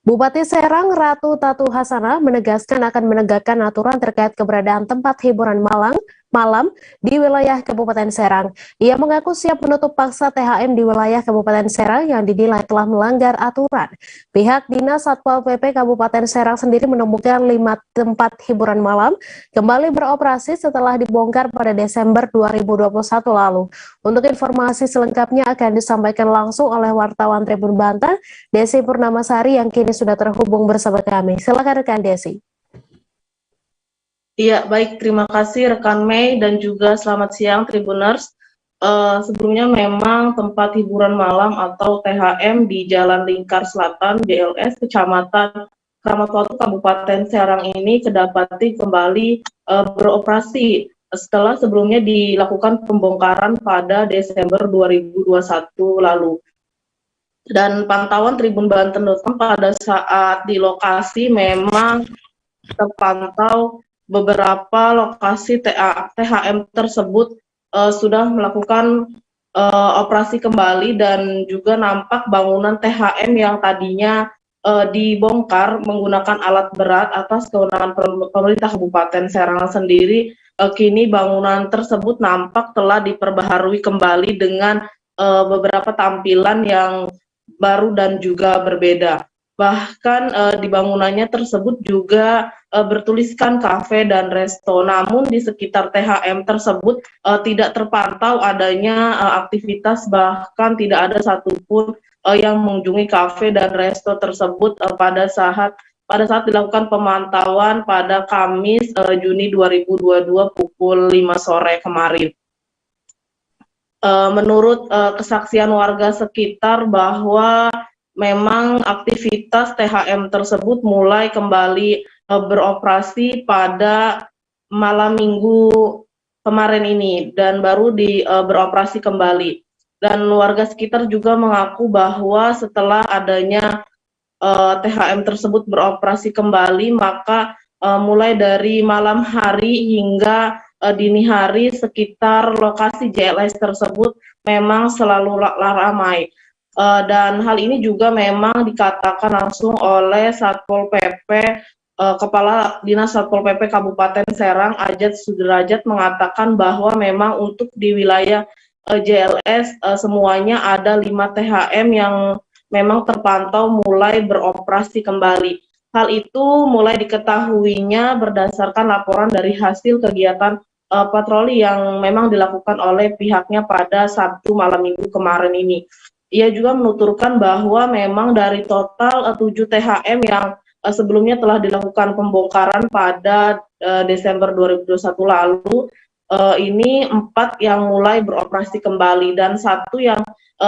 Bupati Serang Ratu Tatu Hasanah menegaskan akan menegakkan aturan terkait keberadaan tempat hiburan malam di wilayah Kabupaten Serang. Ia mengaku siap menutup paksa THM di wilayah Kabupaten Serang yang dinilai telah melanggar aturan. Pihak Dinas Satpol PP Kabupaten Serang sendiri menemukan 5 tempat hiburan malam kembali beroperasi setelah dibongkar pada Desember 2021 lalu. Untuk informasi selengkapnya akan disampaikan langsung oleh wartawan Tribun Banten, Desi Purnamasari yang kini sudah terhubung bersama kami. Silakan rekan Desi. Iya, baik. Terima kasih rekan Mei dan juga selamat siang Tribuners. Sebelumnya memang tempat hiburan malam atau THM di Jalan Lingkar Selatan, JLS, Kecamatan Kramatwatu, Kabupaten Serang ini kedapati kembali beroperasi setelah sebelumnya dilakukan pembongkaran pada Desember 2021 lalu. Dan pantauan Tribun Banten.com pada saat di lokasi memang terpantau beberapa lokasi THM tersebut sudah melakukan operasi kembali dan juga nampak bangunan THM yang tadinya dibongkar menggunakan alat berat atas kewenangan pemerintah Kabupaten Serang sendiri, kini bangunan tersebut nampak telah diperbaharui kembali dengan beberapa tampilan yang baru dan juga berbeda. Bahkan di bangunannya tersebut juga bertuliskan kafe dan resto. Namun di sekitar THM tersebut tidak terpantau adanya aktivitas, bahkan tidak ada satupun yang mengunjungi kafe dan resto tersebut pada saat dilakukan pemantauan pada Kamis Juni 2022 pukul 5 sore kemarin. Menurut kesaksian warga sekitar bahwa memang aktivitas THM tersebut mulai kembali beroperasi pada malam minggu kemarin ini dan baru beroperasi kembali. Dan warga sekitar juga mengaku bahwa setelah adanya THM tersebut beroperasi kembali, maka mulai dari malam hari hingga dini hari sekitar lokasi JLS tersebut memang selalu ramai. Dan hal ini juga memang dikatakan langsung oleh Satpol PP, Kepala Dinas Satpol PP Kabupaten Serang, Ajat Sudrajat, mengatakan bahwa memang untuk di wilayah JLS semuanya ada 5 THM yang memang terpantau mulai beroperasi kembali. Hal itu mulai diketahuinya berdasarkan laporan dari hasil kegiatan patroli yang memang dilakukan oleh pihaknya pada Sabtu malam minggu kemarin ini. Ia juga menuturkan bahwa memang dari total 7 THM yang sebelumnya telah dilakukan pembongkaran pada Desember 2021 lalu, ini 4 yang mulai beroperasi kembali dan 1 yang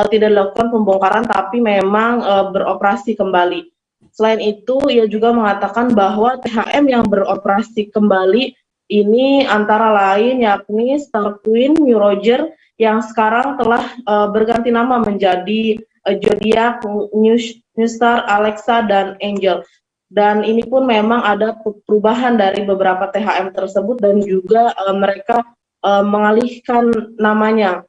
tidak dilakukan pembongkaran tapi memang beroperasi kembali. Selain itu, ia juga mengatakan bahwa THM yang beroperasi kembali ini antara lain yakni Star Queen, New Roger, yang sekarang telah berganti nama menjadi Zodiac, New Star, Alexa, dan Angel. Dan ini pun memang ada perubahan dari beberapa THM tersebut dan juga mereka mengalihkan namanya.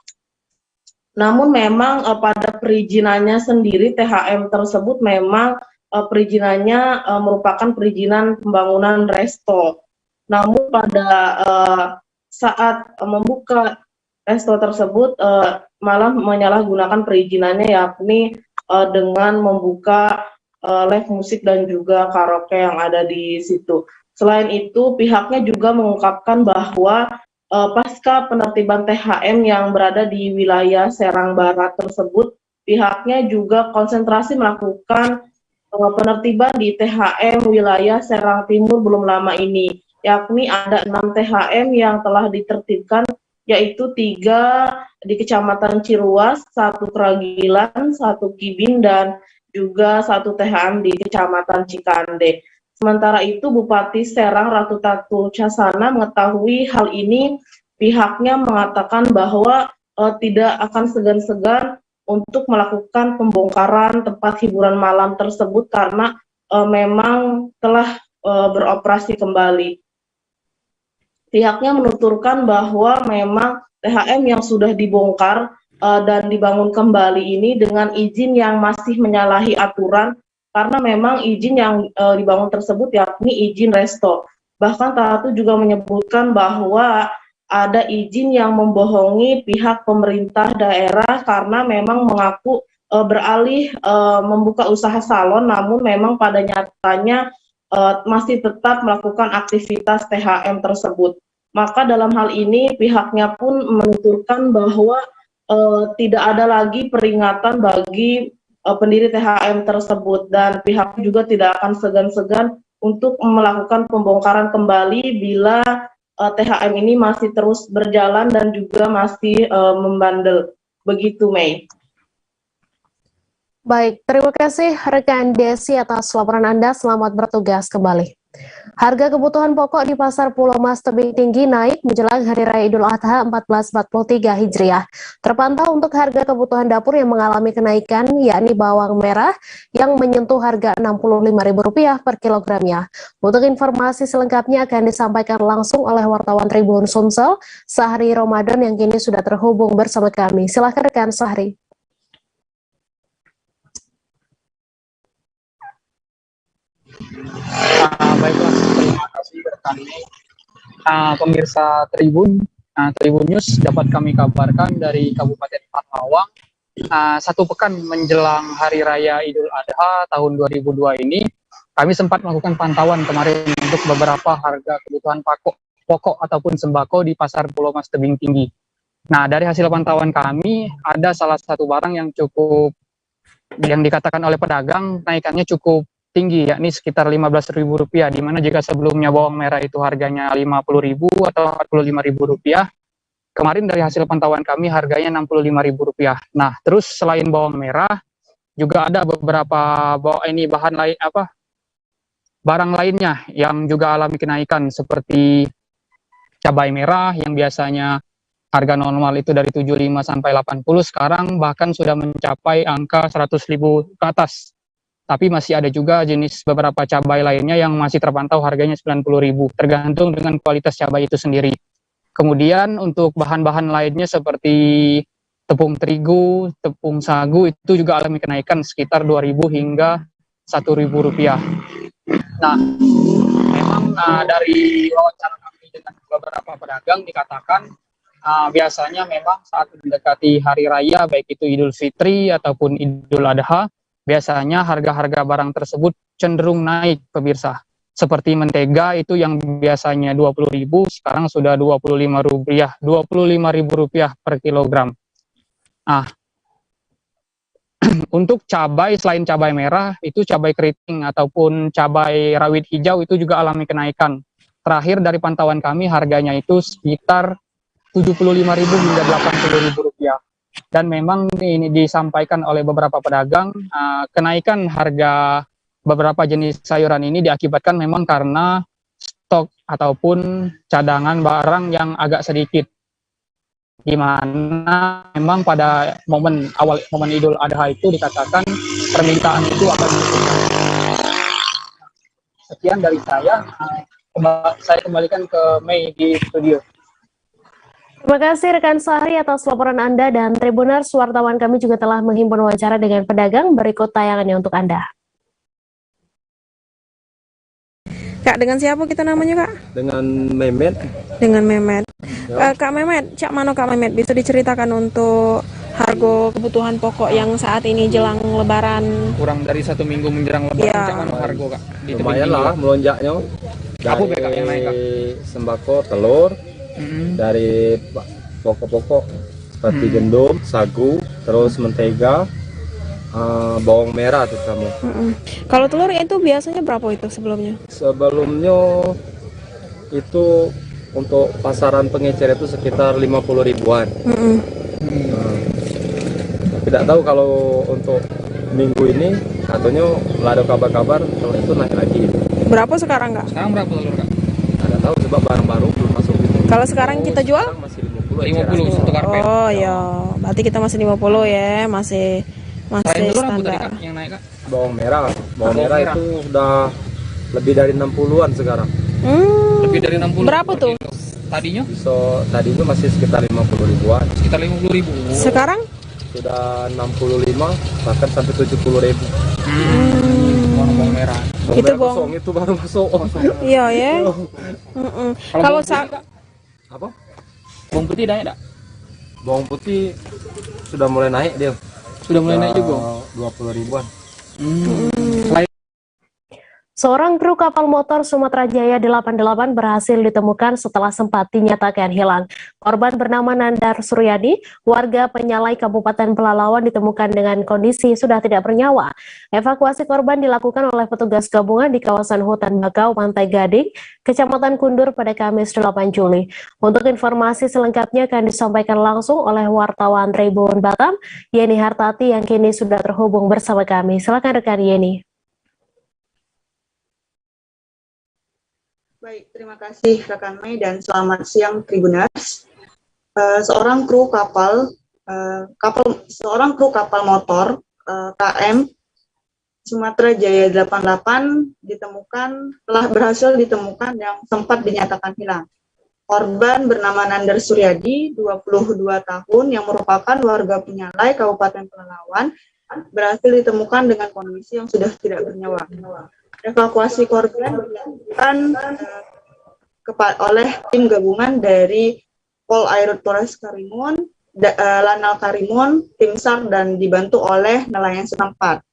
Namun memang pada perizinannya sendiri THM tersebut memang perizinannya merupakan perizinan pembangunan resto. Namun pada saat membuka resto tersebut malah menyalahgunakan perizinannya, yakni dengan membuka live musik dan juga karaoke yang ada di situ. Selain itu, pihaknya juga mengungkapkan bahwa pasca penertiban THM yang berada di wilayah Serang Barat tersebut, pihaknya juga konsentrasi melakukan penertiban di THM wilayah Serang Timur belum lama ini, yakni ada 6 THM yang telah ditertibkan, yaitu 3 di Kecamatan Ciruas, 1 Keragilan, 1 Kibin, dan juga 1 THM di Kecamatan Cikande. Sementara itu, Bupati Serang Ratu Tatu Hasanah mengetahui hal ini, pihaknya mengatakan bahwa tidak akan segan-segan untuk melakukan pembongkaran tempat hiburan malam tersebut karena memang telah beroperasi kembali. Pihaknya menuturkan bahwa memang THM yang sudah dibongkar dan dibangun kembali ini dengan izin yang masih menyalahi aturan karena memang izin yang dibangun tersebut yakni izin resto. Bahkan Tatu juga menyebutkan bahwa ada izin yang membohongi pihak pemerintah daerah karena memang mengaku beralih membuka usaha salon, namun memang pada nyatanya masih tetap melakukan aktivitas THM tersebut. Maka dalam hal ini pihaknya pun menuturkan bahwa tidak ada lagi peringatan bagi pendiri THM tersebut dan pihak juga tidak akan segan-segan untuk melakukan pembongkaran kembali bila THM ini masih terus berjalan dan juga masih membandel. Begitu, Mei. Baik, terima kasih rekan Desi atas laporan Anda. Selamat bertugas kembali. Harga kebutuhan pokok di Pasar Pulau Mas Tebing Tinggi naik menjelang Hari Raya Idul Adha 1443 Hijriah. Terpantau untuk harga kebutuhan dapur yang mengalami kenaikan, yakni bawang merah yang menyentuh harga Rp65.000 per kilogramnya. Untuk informasi selengkapnya akan disampaikan langsung oleh wartawan Tribun Sumsel, Sahri Ramadan yang kini sudah terhubung bersama kami. Silakan rekan Sahri. Baiklah, terima kasih rekan pemirsa Tribun News. Dapat kami kabarkan dari Kabupaten Panglawang, satu pekan menjelang Hari Raya Idul Adha tahun 2002 ini, kami sempat melakukan pantauan kemarin untuk beberapa harga kebutuhan pokok ataupun sembako di Pasar Pulau Mas Tebing Tinggi. Nah, dari hasil pantauan kami, ada salah satu barang yang dikatakan oleh pedagang naikannya cukup tinggi, yakni sekitar Rp15.000, di mana jika sebelumnya bawang merah itu harganya Rp50.000 atau Rp45.000, kemarin dari hasil pantauan kami harganya Rp65.000. Nah, terus selain bawang merah, juga ada beberapa barang lainnya yang juga alami kenaikan seperti cabai merah yang biasanya harga normal itu dari 75 sampai 80, sekarang bahkan sudah mencapai angka 100.000 ke atas. Tapi masih ada juga jenis beberapa cabai lainnya yang masih terpantau harganya 90.000, tergantung dengan kualitas cabai itu sendiri. Kemudian untuk bahan-bahan lainnya seperti tepung terigu, tepung sagu itu juga alami kenaikan sekitar 2.000 hingga Rp1.000. Nah, memang dari wawancara kami dengan beberapa pedagang dikatakan biasanya memang saat mendekati hari raya baik itu Idul Fitri ataupun Idul Adha, biasanya harga-harga barang tersebut cenderung naik, pemirsa. Seperti mentega itu yang biasanya Rp20.000, sekarang sudah Rp25.000 per kilogram. Nah, untuk cabai, selain cabai merah, itu cabai keriting ataupun cabai rawit hijau itu juga alami kenaikan. Terakhir dari pantauan kami harganya itu sekitar Rp75.000 hingga Rp80.000. Dan memang ini disampaikan oleh beberapa pedagang, kenaikan harga beberapa jenis sayuran ini diakibatkan memang karena stok ataupun cadangan barang yang agak sedikit, di mana memang pada momen Idul Adha itu dikatakan permintaan itu akan meningkat. Sekian dari saya kembalikan ke Mei di studio. Terima kasih rekan Sahri atas laporan Anda, dan Tribuners, wartawan kami juga telah menghimpun wawancara dengan pedagang. Berikut tayangannya untuk Anda. Kak, dengan siapa kita namanya, Kak? Dengan Mehmet. Dengan Mehmet. Ya. Kak Mehmet, Cak Mano Kak Mehmet, bisa diceritakan untuk harga kebutuhan pokok yang saat ini jelang Lebaran? Kurang dari 1 minggu menjelang Lebaran, Ya. Cak Mano harga, Kak? Lumayan lah melonjaknya. Apa Kak yang naik, Kak? Sembako, telur, dari pokok-pokok seperti gandum, sagu, terus mentega, bawang merah terutama. Kalau telur itu biasanya berapa itu sebelumnya? Sebelumnya itu untuk pasaran pengecer itu sekitar 50.000-an. Tidak tahu kalau untuk minggu ini katanya ada kabar-kabar telur itu naik lagi. Berapa sekarang, Kak? Sekarang berapa telur, Kak? Tidak tahu sebab barang baru belum masuk. Kalau sekarang kita jual? Masih 50 satu karpet. Oh ya, berarti kita masih 50 ya, masih Selain telur apa tadi, standar. Kak, yang naik, Kak? Bawang merah Bawang merah. itu udah lebih dari 60-an sekarang. Lebih dari 60. Berapa tuh? Tadinya? Tadinya masih sekitar 50 ribuan. Sekitar 50 ribu. Sekarang? Sudah 65 bahkan sampai 70 ribu. Bawang merah. Itu bawang. Itu baru masuk. Iya ya. Kalau apa? Bawang putih naik enggak? Bawang putih sudah mulai naik dia. Sudah mulai naik juga. 20 ribuan. Seorang kru kapal motor Sumatera Jaya 88 berhasil ditemukan setelah sempat dinyatakan hilang. Korban bernama Nandar Suryadi, warga Penyalai Kabupaten Pelalawan, ditemukan dengan kondisi sudah tidak bernyawa. Evakuasi korban dilakukan oleh petugas gabungan di kawasan hutan bakau Pantai Gading, Kecamatan Kundur pada Kamis 8 Juli. Untuk informasi selengkapnya akan disampaikan langsung oleh wartawan Tribun Batam, Yeni Hartati, yang kini sudah terhubung bersama kami. Silakan rekan Yeni. Baik, terima kasih rekan Mei dan selamat siang Tribuners. Seorang kru kapal motor KM Sumatera Jaya 88 telah berhasil ditemukan yang sempat dinyatakan hilang. Korban bernama Nandar Suryadi, 22 tahun, yang merupakan warga Penyalai Kabupaten Pelalawan, berhasil ditemukan dengan kondisi yang sudah tidak bernyawa. Evakuasi korban dilakukan oleh tim gabungan dari Pol Airut Polres Karimun, Lanal Karimun, tim SAR, dan dibantu oleh nelayan setempat.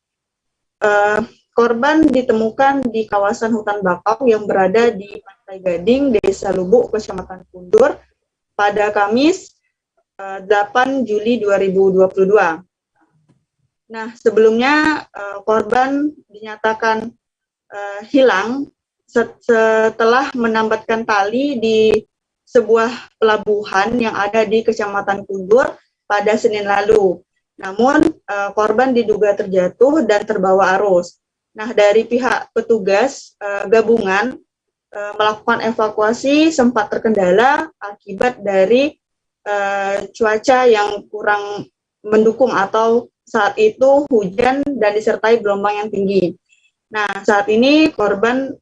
Korban ditemukan di kawasan hutan bakau yang berada di Pantai Gading, Desa Lubuk, Kecamatan Kundur, pada Kamis 8 Juli 2022. Nah, sebelumnya korban dinyatakan hilang setelah menambatkan tali di sebuah pelabuhan yang ada di Kecamatan Kundur pada Senin lalu. Namun korban diduga terjatuh dan terbawa arus. Nah, dari pihak petugas gabungan melakukan evakuasi sempat terkendala akibat dari cuaca yang kurang mendukung atau saat itu hujan dan disertai gelombang yang tinggi. Nah, saat ini korban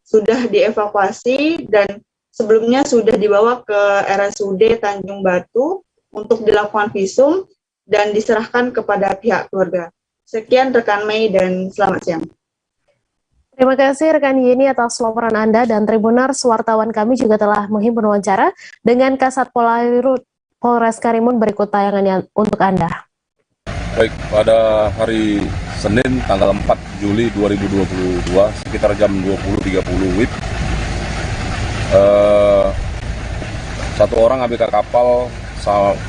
sudah dievakuasi dan sebelumnya sudah dibawa ke RSUD Tanjung Batu untuk dilakukan visum dan diserahkan kepada pihak keluarga. Sekian rekan Mei dan selamat siang. Terima kasih rekan Yeni atas laporan Anda, dan Tribuners, wartawan kami juga telah menghimpun wawancara dengan Kasat Pol Airut Polres Karimun. Berikut tayangannya untuk Anda. Baik, pada hari Senin tanggal 4 Juli 2022 sekitar jam 20.30 WIB, satu orang ABK kapal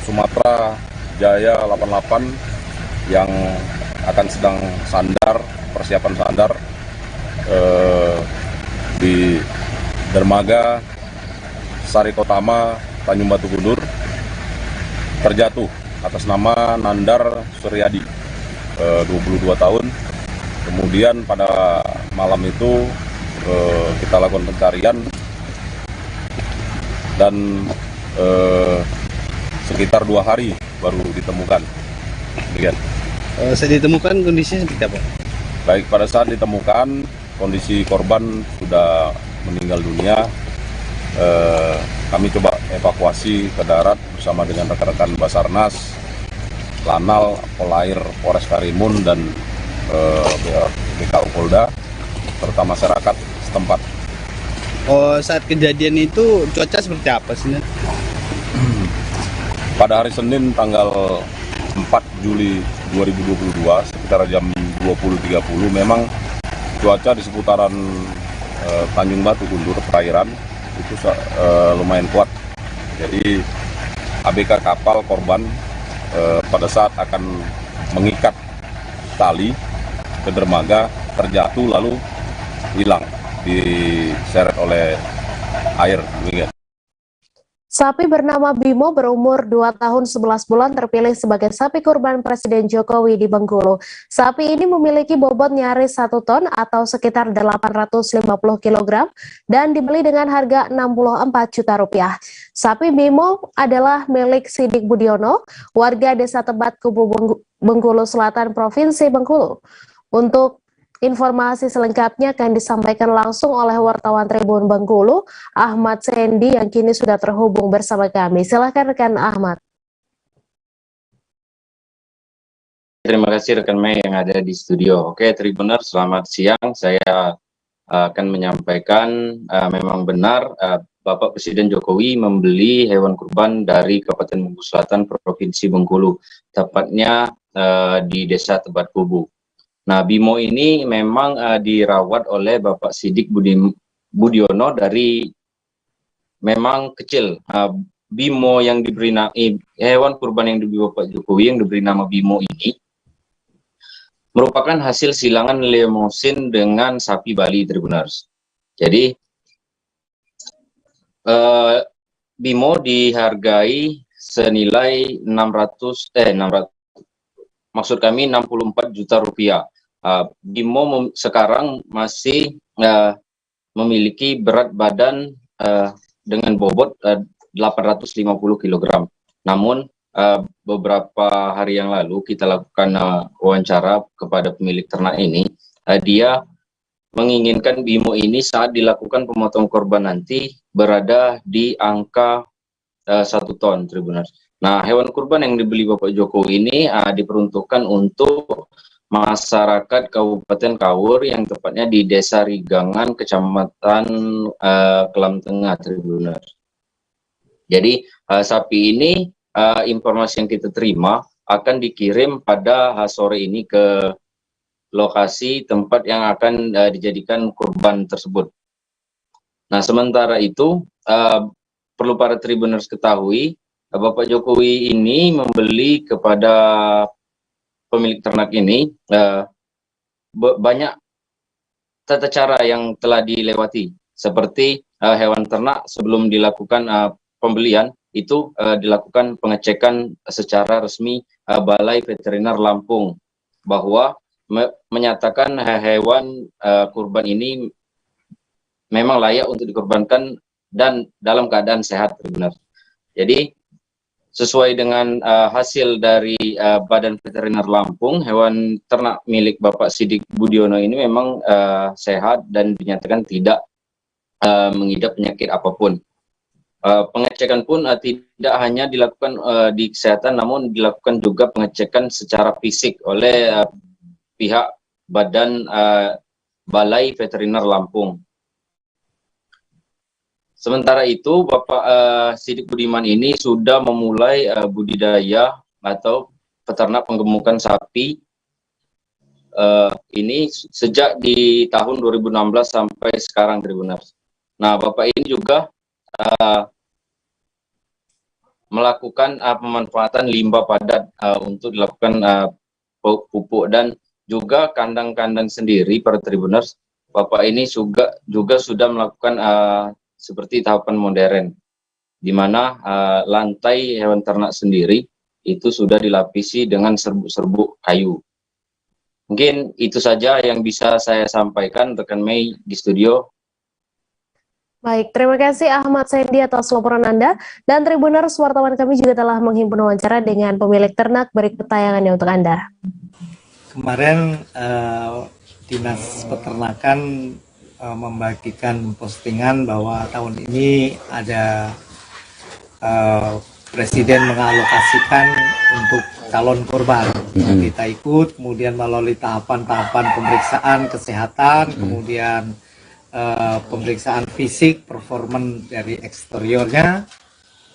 Sumatera Jaya 88 yang akan sedang sandar, persiapan sandar di dermaga Sarikotama Tanjung Batu Kundur, terjatuh atas nama Nandar Suryadi, 22 tahun. Kemudian pada malam itu kita lakukan pencarian dan sekitar 2 hari baru ditemukan. Demikian. Saat ditemukan kondisinya seperti apa? Baik, pada saat ditemukan kondisi korban sudah meninggal dunia. Kami coba evakuasi ke darat bersama dengan rekan-rekan Basarnas, Lanal, Polair, Polres Karimun, dan BKU Polda, serta masyarakat setempat. Oh, saat kejadian itu cuaca seperti apa sih? Pada hari Senin tanggal 4 Juli 2022 sekitar jam 20.30 memang cuaca di seputaran Tanjung Batu Kundur perairan itu lumayan kuat. Jadi ABK kapal korban pada saat akan mengikat tali ke dermaga terjatuh lalu hilang, diseret oleh air. Demikian. Sapi bernama Bimo berumur 2 tahun 11 bulan terpilih sebagai sapi kurban Presiden Jokowi di Bengkulu. Sapi ini memiliki bobot nyaris 1 ton atau sekitar 850 kg dan dibeli dengan harga 64 juta rupiah. Sapi Bimo adalah milik Sidik Budiono, warga Desa Tebat, Kubu Bengkulu Selatan, Provinsi Bengkulu. Untuk informasi selengkapnya akan disampaikan langsung oleh wartawan Tribun Bengkulu, Ahmad Sendi, yang kini sudah terhubung bersama kami. Silakan rekan Ahmad. Terima kasih rekan Mei yang ada di studio. Oke, Tribuner, selamat siang. Saya akan menyampaikan memang benar Bapak Presiden Jokowi membeli hewan kurban dari Kabupaten Bengkulu Selatan, Provinsi Bengkulu, tepatnya di Desa Tebat Kubu. Nah, Bimo ini memang dirawat oleh Bapak Sidik Budiono dari memang kecil. Bimo yang diberi nama, hewan kurban yang diberi Bapak Jokowi yang diberi nama Bimo ini merupakan hasil silangan lemosin dengan sapi Bali, Tribuners. Jadi Bimo dihargai senilai 600 maksud kami 64 juta rupiah. Bimo sekarang masih memiliki berat badan dengan bobot 850 kg. Namun beberapa hari yang lalu kita lakukan wawancara kepada pemilik ternak ini. Dia menginginkan Bimo ini saat dilakukan pemotongan korban nanti berada di angka 1 ton, Tribuners. Nah, hewan kurban yang dibeli Bapak Jokowi ini diperuntukkan untuk masyarakat Kabupaten Kaur yang tepatnya di Desa Rigangan, Kecamatan Kelam Tengah, Tribuners. Jadi sapi ini informasi yang kita terima akan dikirim pada sore ini ke lokasi tempat yang akan dijadikan kurban tersebut. Nah, sementara itu perlu para Tribuners ketahui, Bapak Jokowi ini membeli kepada pemilik ternak ini banyak tata cara yang telah dilewati, seperti hewan ternak sebelum dilakukan pembelian itu dilakukan pengecekan secara resmi Balai Veteriner Lampung bahwa menyatakan hewan kurban ini memang layak untuk dikorbankan dan dalam keadaan sehat, benar. Jadi sesuai dengan hasil dari Badan Veteriner Lampung, hewan ternak milik Bapak Sidik Budiono ini memang sehat dan dinyatakan tidak mengidap penyakit apapun. Pengecekan pun tidak hanya dilakukan di kesehatan, namun dilakukan juga pengecekan secara fisik oleh pihak Badan Balai Veteriner Lampung. Sementara itu, Bapak Sidik Budiman ini sudah memulai budidaya atau peternak penggemukan sapi ini sejak di tahun 2016 sampai sekarang, Tribuners. Nah, Bapak ini juga melakukan pemanfaatan limbah padat untuk dilakukan pupuk dan juga kandang-kandang sendiri, para Tribuners. Bapak ini juga sudah melakukan seperti tahapan modern, di mana lantai hewan ternak sendiri itu sudah dilapisi dengan serbuk-serbuk kayu. Mungkin itu saja yang bisa saya sampaikan, rekan Mei di studio. Baik, terima kasih Ahmad Sendi atas laporan Anda. Dan Tribuners, wartawan kami juga telah menghimpun wawancara dengan pemilik ternak. Berikut tayangannya untuk Anda. Kemarin Dinas Peternakan membagikan postingan bahwa tahun ini ada Presiden mengalokasikan untuk calon korban. Kita ikut, kemudian melalui tahapan-tahapan pemeriksaan kesehatan, kemudian pemeriksaan fisik, performan dari eksteriornya.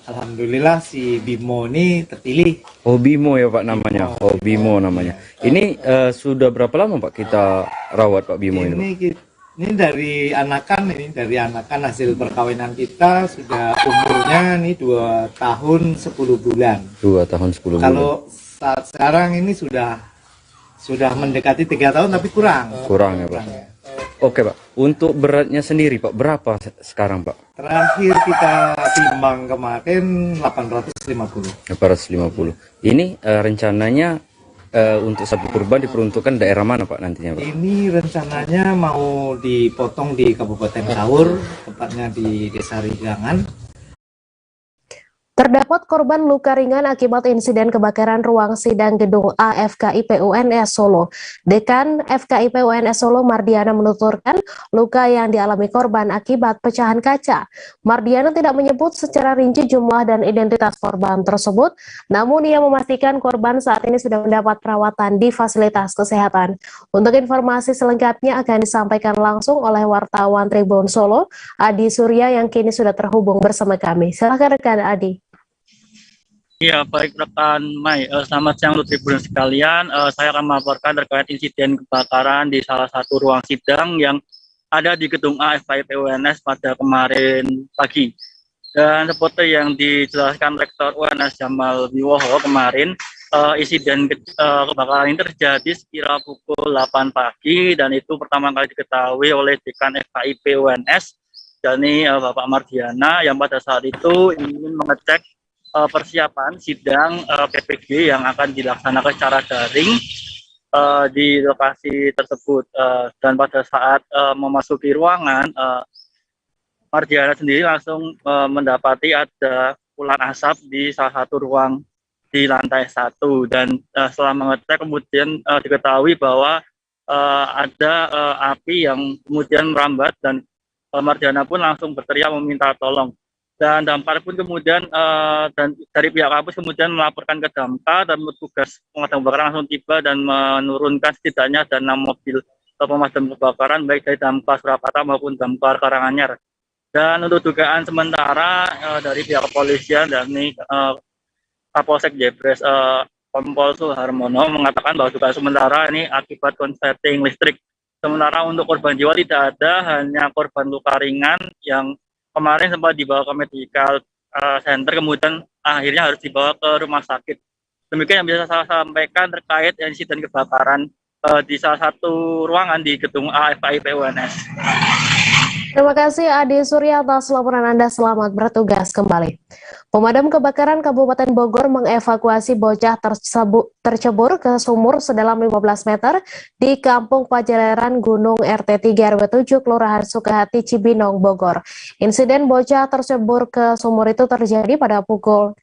Alhamdulillah si Bimo ini terpilih. Oh, Bimo ya Pak namanya. Oh, Bimo namanya. Ini sudah berapa lama Pak kita rawat Pak Bimo ini? Ini dari anakan, hasil perkawinan kita, sudah umurnya nih 2 tahun 10 bulan. 2 tahun 10 bulan. Kalau saat sekarang ini sudah mendekati 3 tahun tapi kurang. Kurang ya Pak. Oke Pak, untuk beratnya sendiri Pak, berapa sekarang Pak? Terakhir kita timbang kemarin 850. 850. Ini rencananya untuk sapi kurban diperuntukkan daerah mana Pak nantinya Pak? Ini rencananya mau dipotong di Kabupaten Kaur, tepatnya di Desa Rigangan. Terdapat korban luka ringan akibat insiden kebakaran ruang sidang gedung A FKIP UNS Solo. Dekan FKIP UNS Solo Mardiana menuturkan luka yang dialami korban akibat pecahan kaca. Mardiana tidak menyebut secara rinci jumlah dan identitas korban tersebut, namun ia memastikan korban saat ini sudah mendapat perawatan di fasilitas kesehatan. Untuk informasi selengkapnya akan disampaikan langsung oleh wartawan Tribun Solo, Adi Surya yang kini sudah terhubung bersama kami. Silakan rekan Adi. Iya, baik rekan Mai. Selamat siang untuk Tribun sekalian. Saya akan melaporkan terkait insiden kebakaran di salah satu ruang sidang yang ada di gedung A FKIP UNS pada kemarin pagi. Dan seperti yang dijelaskan Rektor UNS Jamal Wiwoho kemarin, insiden kebakaran ini terjadi sekira pukul 8 pagi dan itu pertama kali diketahui oleh Dekan FKIP UNS, yakni Bapak Mardiana, yang pada saat itu ingin mengecek persiapan sidang PPG yang akan dilaksanakan secara daring di lokasi tersebut. Dan pada saat memasuki ruangan, Mardiana sendiri langsung mendapati ada ular asap di salah satu ruang di lantai 1. Dan setelah mengecek kemudian diketahui bahwa ada api yang kemudian merambat dan Mardiana pun langsung berteriak meminta tolong. Dan Damkar pun kemudian dan dari pihak kampus kemudian melaporkan ke Damkar dan petugas pemadam kebakaran langsung tiba dan menurunkan setidaknya ada 6 mobil pemadam kebakaran baik dari Damkar Surakarta maupun Damkar Karanganyar. Dan untuk dugaan sementara dari pihak kepolisian dan Kapolsek Jebres Kompol Suharmono mengatakan bahwa dugaan sementara ini akibat konsleting listrik. Sementara untuk korban jiwa tidak ada, hanya korban luka ringan yang kemarin sempat dibawa ke medical center, kemudian akhirnya harus dibawa ke rumah sakit. Demikian yang bisa saya sampaikan terkait insiden kebakaran di salah satu ruangan di gedung A FKIP UNS. Terima kasih Adi Surya atas laporan Anda, selamat bertugas kembali. Pemadam kebakaran Kabupaten Bogor mengevakuasi bocah tercebur ke sumur sedalam 15 meter di Kampung Pajaleran Gunung RT 3 RW 7 Kelurahan Sukahati Cibinong Bogor. Insiden bocah tercebur ke sumur itu terjadi pada pukul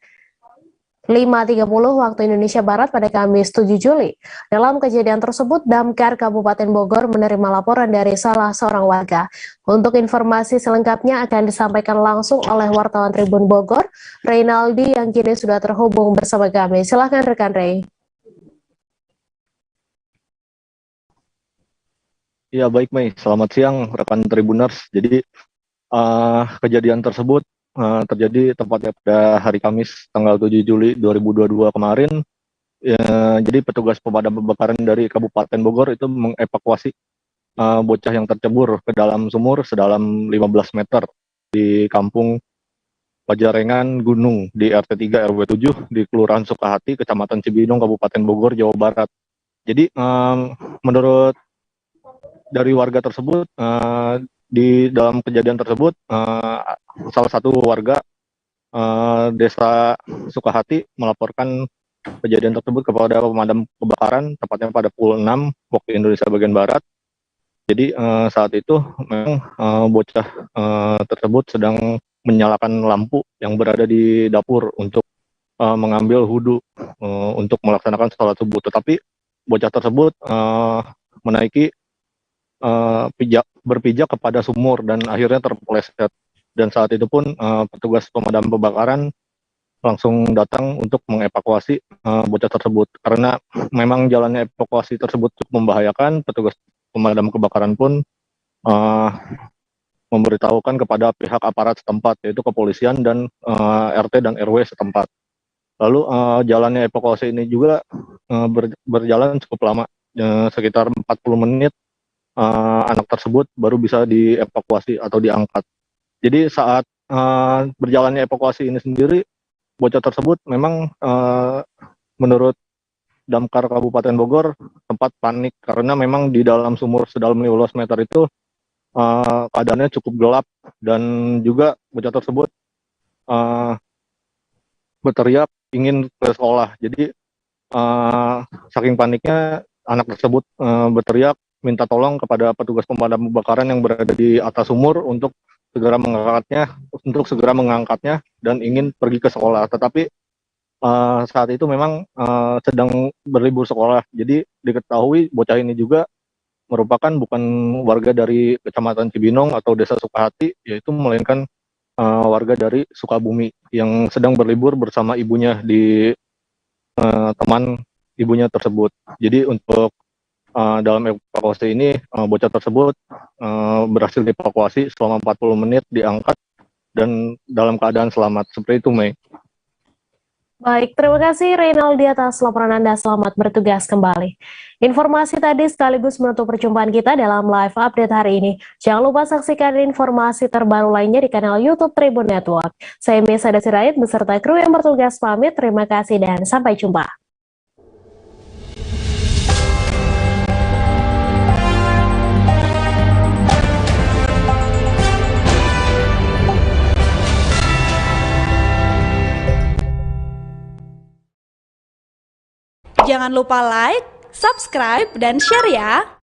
5.30 waktu Indonesia Barat pada Kamis 7 Juli. Dalam kejadian tersebut, Damkar Kabupaten Bogor menerima laporan dari salah seorang warga. Untuk informasi selengkapnya akan disampaikan langsung oleh wartawan Tribun Bogor, Reynaldi yang kini sudah terhubung bersama kami. Silakan rekan Rey. Ya baik Mei, selamat siang rekan Tribuners. Jadi kejadian tersebut terjadi tepatnya pada hari Kamis tanggal 7 Juli 2022 kemarin. Jadi petugas pemadam kebakaran dari Kabupaten Bogor itu mengevakuasi bocah yang tercebur ke dalam sumur sedalam 15 meter di Kampung Pajarengan Gunung di RT 3 RW 7 di Kelurahan Sukahati, Kecamatan Cibinong, Kabupaten Bogor, Jawa Barat. Jadi menurut dari warga tersebut, di dalam kejadian tersebut salah satu warga desa Sukahati melaporkan kejadian tersebut kepada pemadam kebakaran tepatnya pada pukul 6 waktu Indonesia bagian barat. Jadi saat itu memang bocah tersebut sedang menyalakan lampu yang berada di dapur untuk mengambil wudhu untuk melaksanakan sholat subuh, tetapi bocah tersebut menaiki berpijak kepada sumur dan akhirnya terpeleset. Dan saat itu pun petugas pemadam kebakaran langsung datang untuk mengevakuasi bocah tersebut. Karena memang jalannya evakuasi tersebut cukup membahayakan, petugas pemadam kebakaran pun memberitahukan kepada pihak aparat setempat, yaitu kepolisian dan RT dan RW setempat. Lalu jalannya evakuasi ini juga berjalan cukup lama, sekitar 40 menit. Anak tersebut baru bisa dievakuasi atau diangkat. Jadi saat berjalannya evakuasi ini sendiri, bocah tersebut memang menurut Damkar Kabupaten Bogor sempat panik karena memang di dalam sumur sedalam 15 meter itu keadaannya cukup gelap dan juga bocah tersebut berteriak ingin ke sekolah. Jadi saking paniknya anak tersebut berteriak minta tolong kepada petugas pemadam kebakaran yang berada di atas sumur untuk segera mengangkatnya dan ingin pergi ke sekolah. Tetapi saat itu memang sedang berlibur sekolah. Jadi diketahui bocah ini juga merupakan bukan warga dari Kecamatan Cibinong atau Desa Sukahati, yaitu melainkan warga dari Sukabumi yang sedang berlibur bersama ibunya di teman ibunya tersebut. Jadi untuk dalam evakuasi ini bocah tersebut berhasil dievakuasi selama 40 menit, diangkat dan dalam keadaan selamat. Seperti itu, Mei. Baik, terima kasih Reynaldi atas laporan Anda. Selamat bertugas kembali. Informasi tadi sekaligus menutup perjumpaan kita dalam live update hari ini. Jangan lupa saksikan informasi terbaru lainnya di kanal YouTube Tribun Network. Saya Mesa Desirait beserta kru yang bertugas pamit. Terima kasih dan sampai jumpa. Jangan lupa like, subscribe, dan share ya!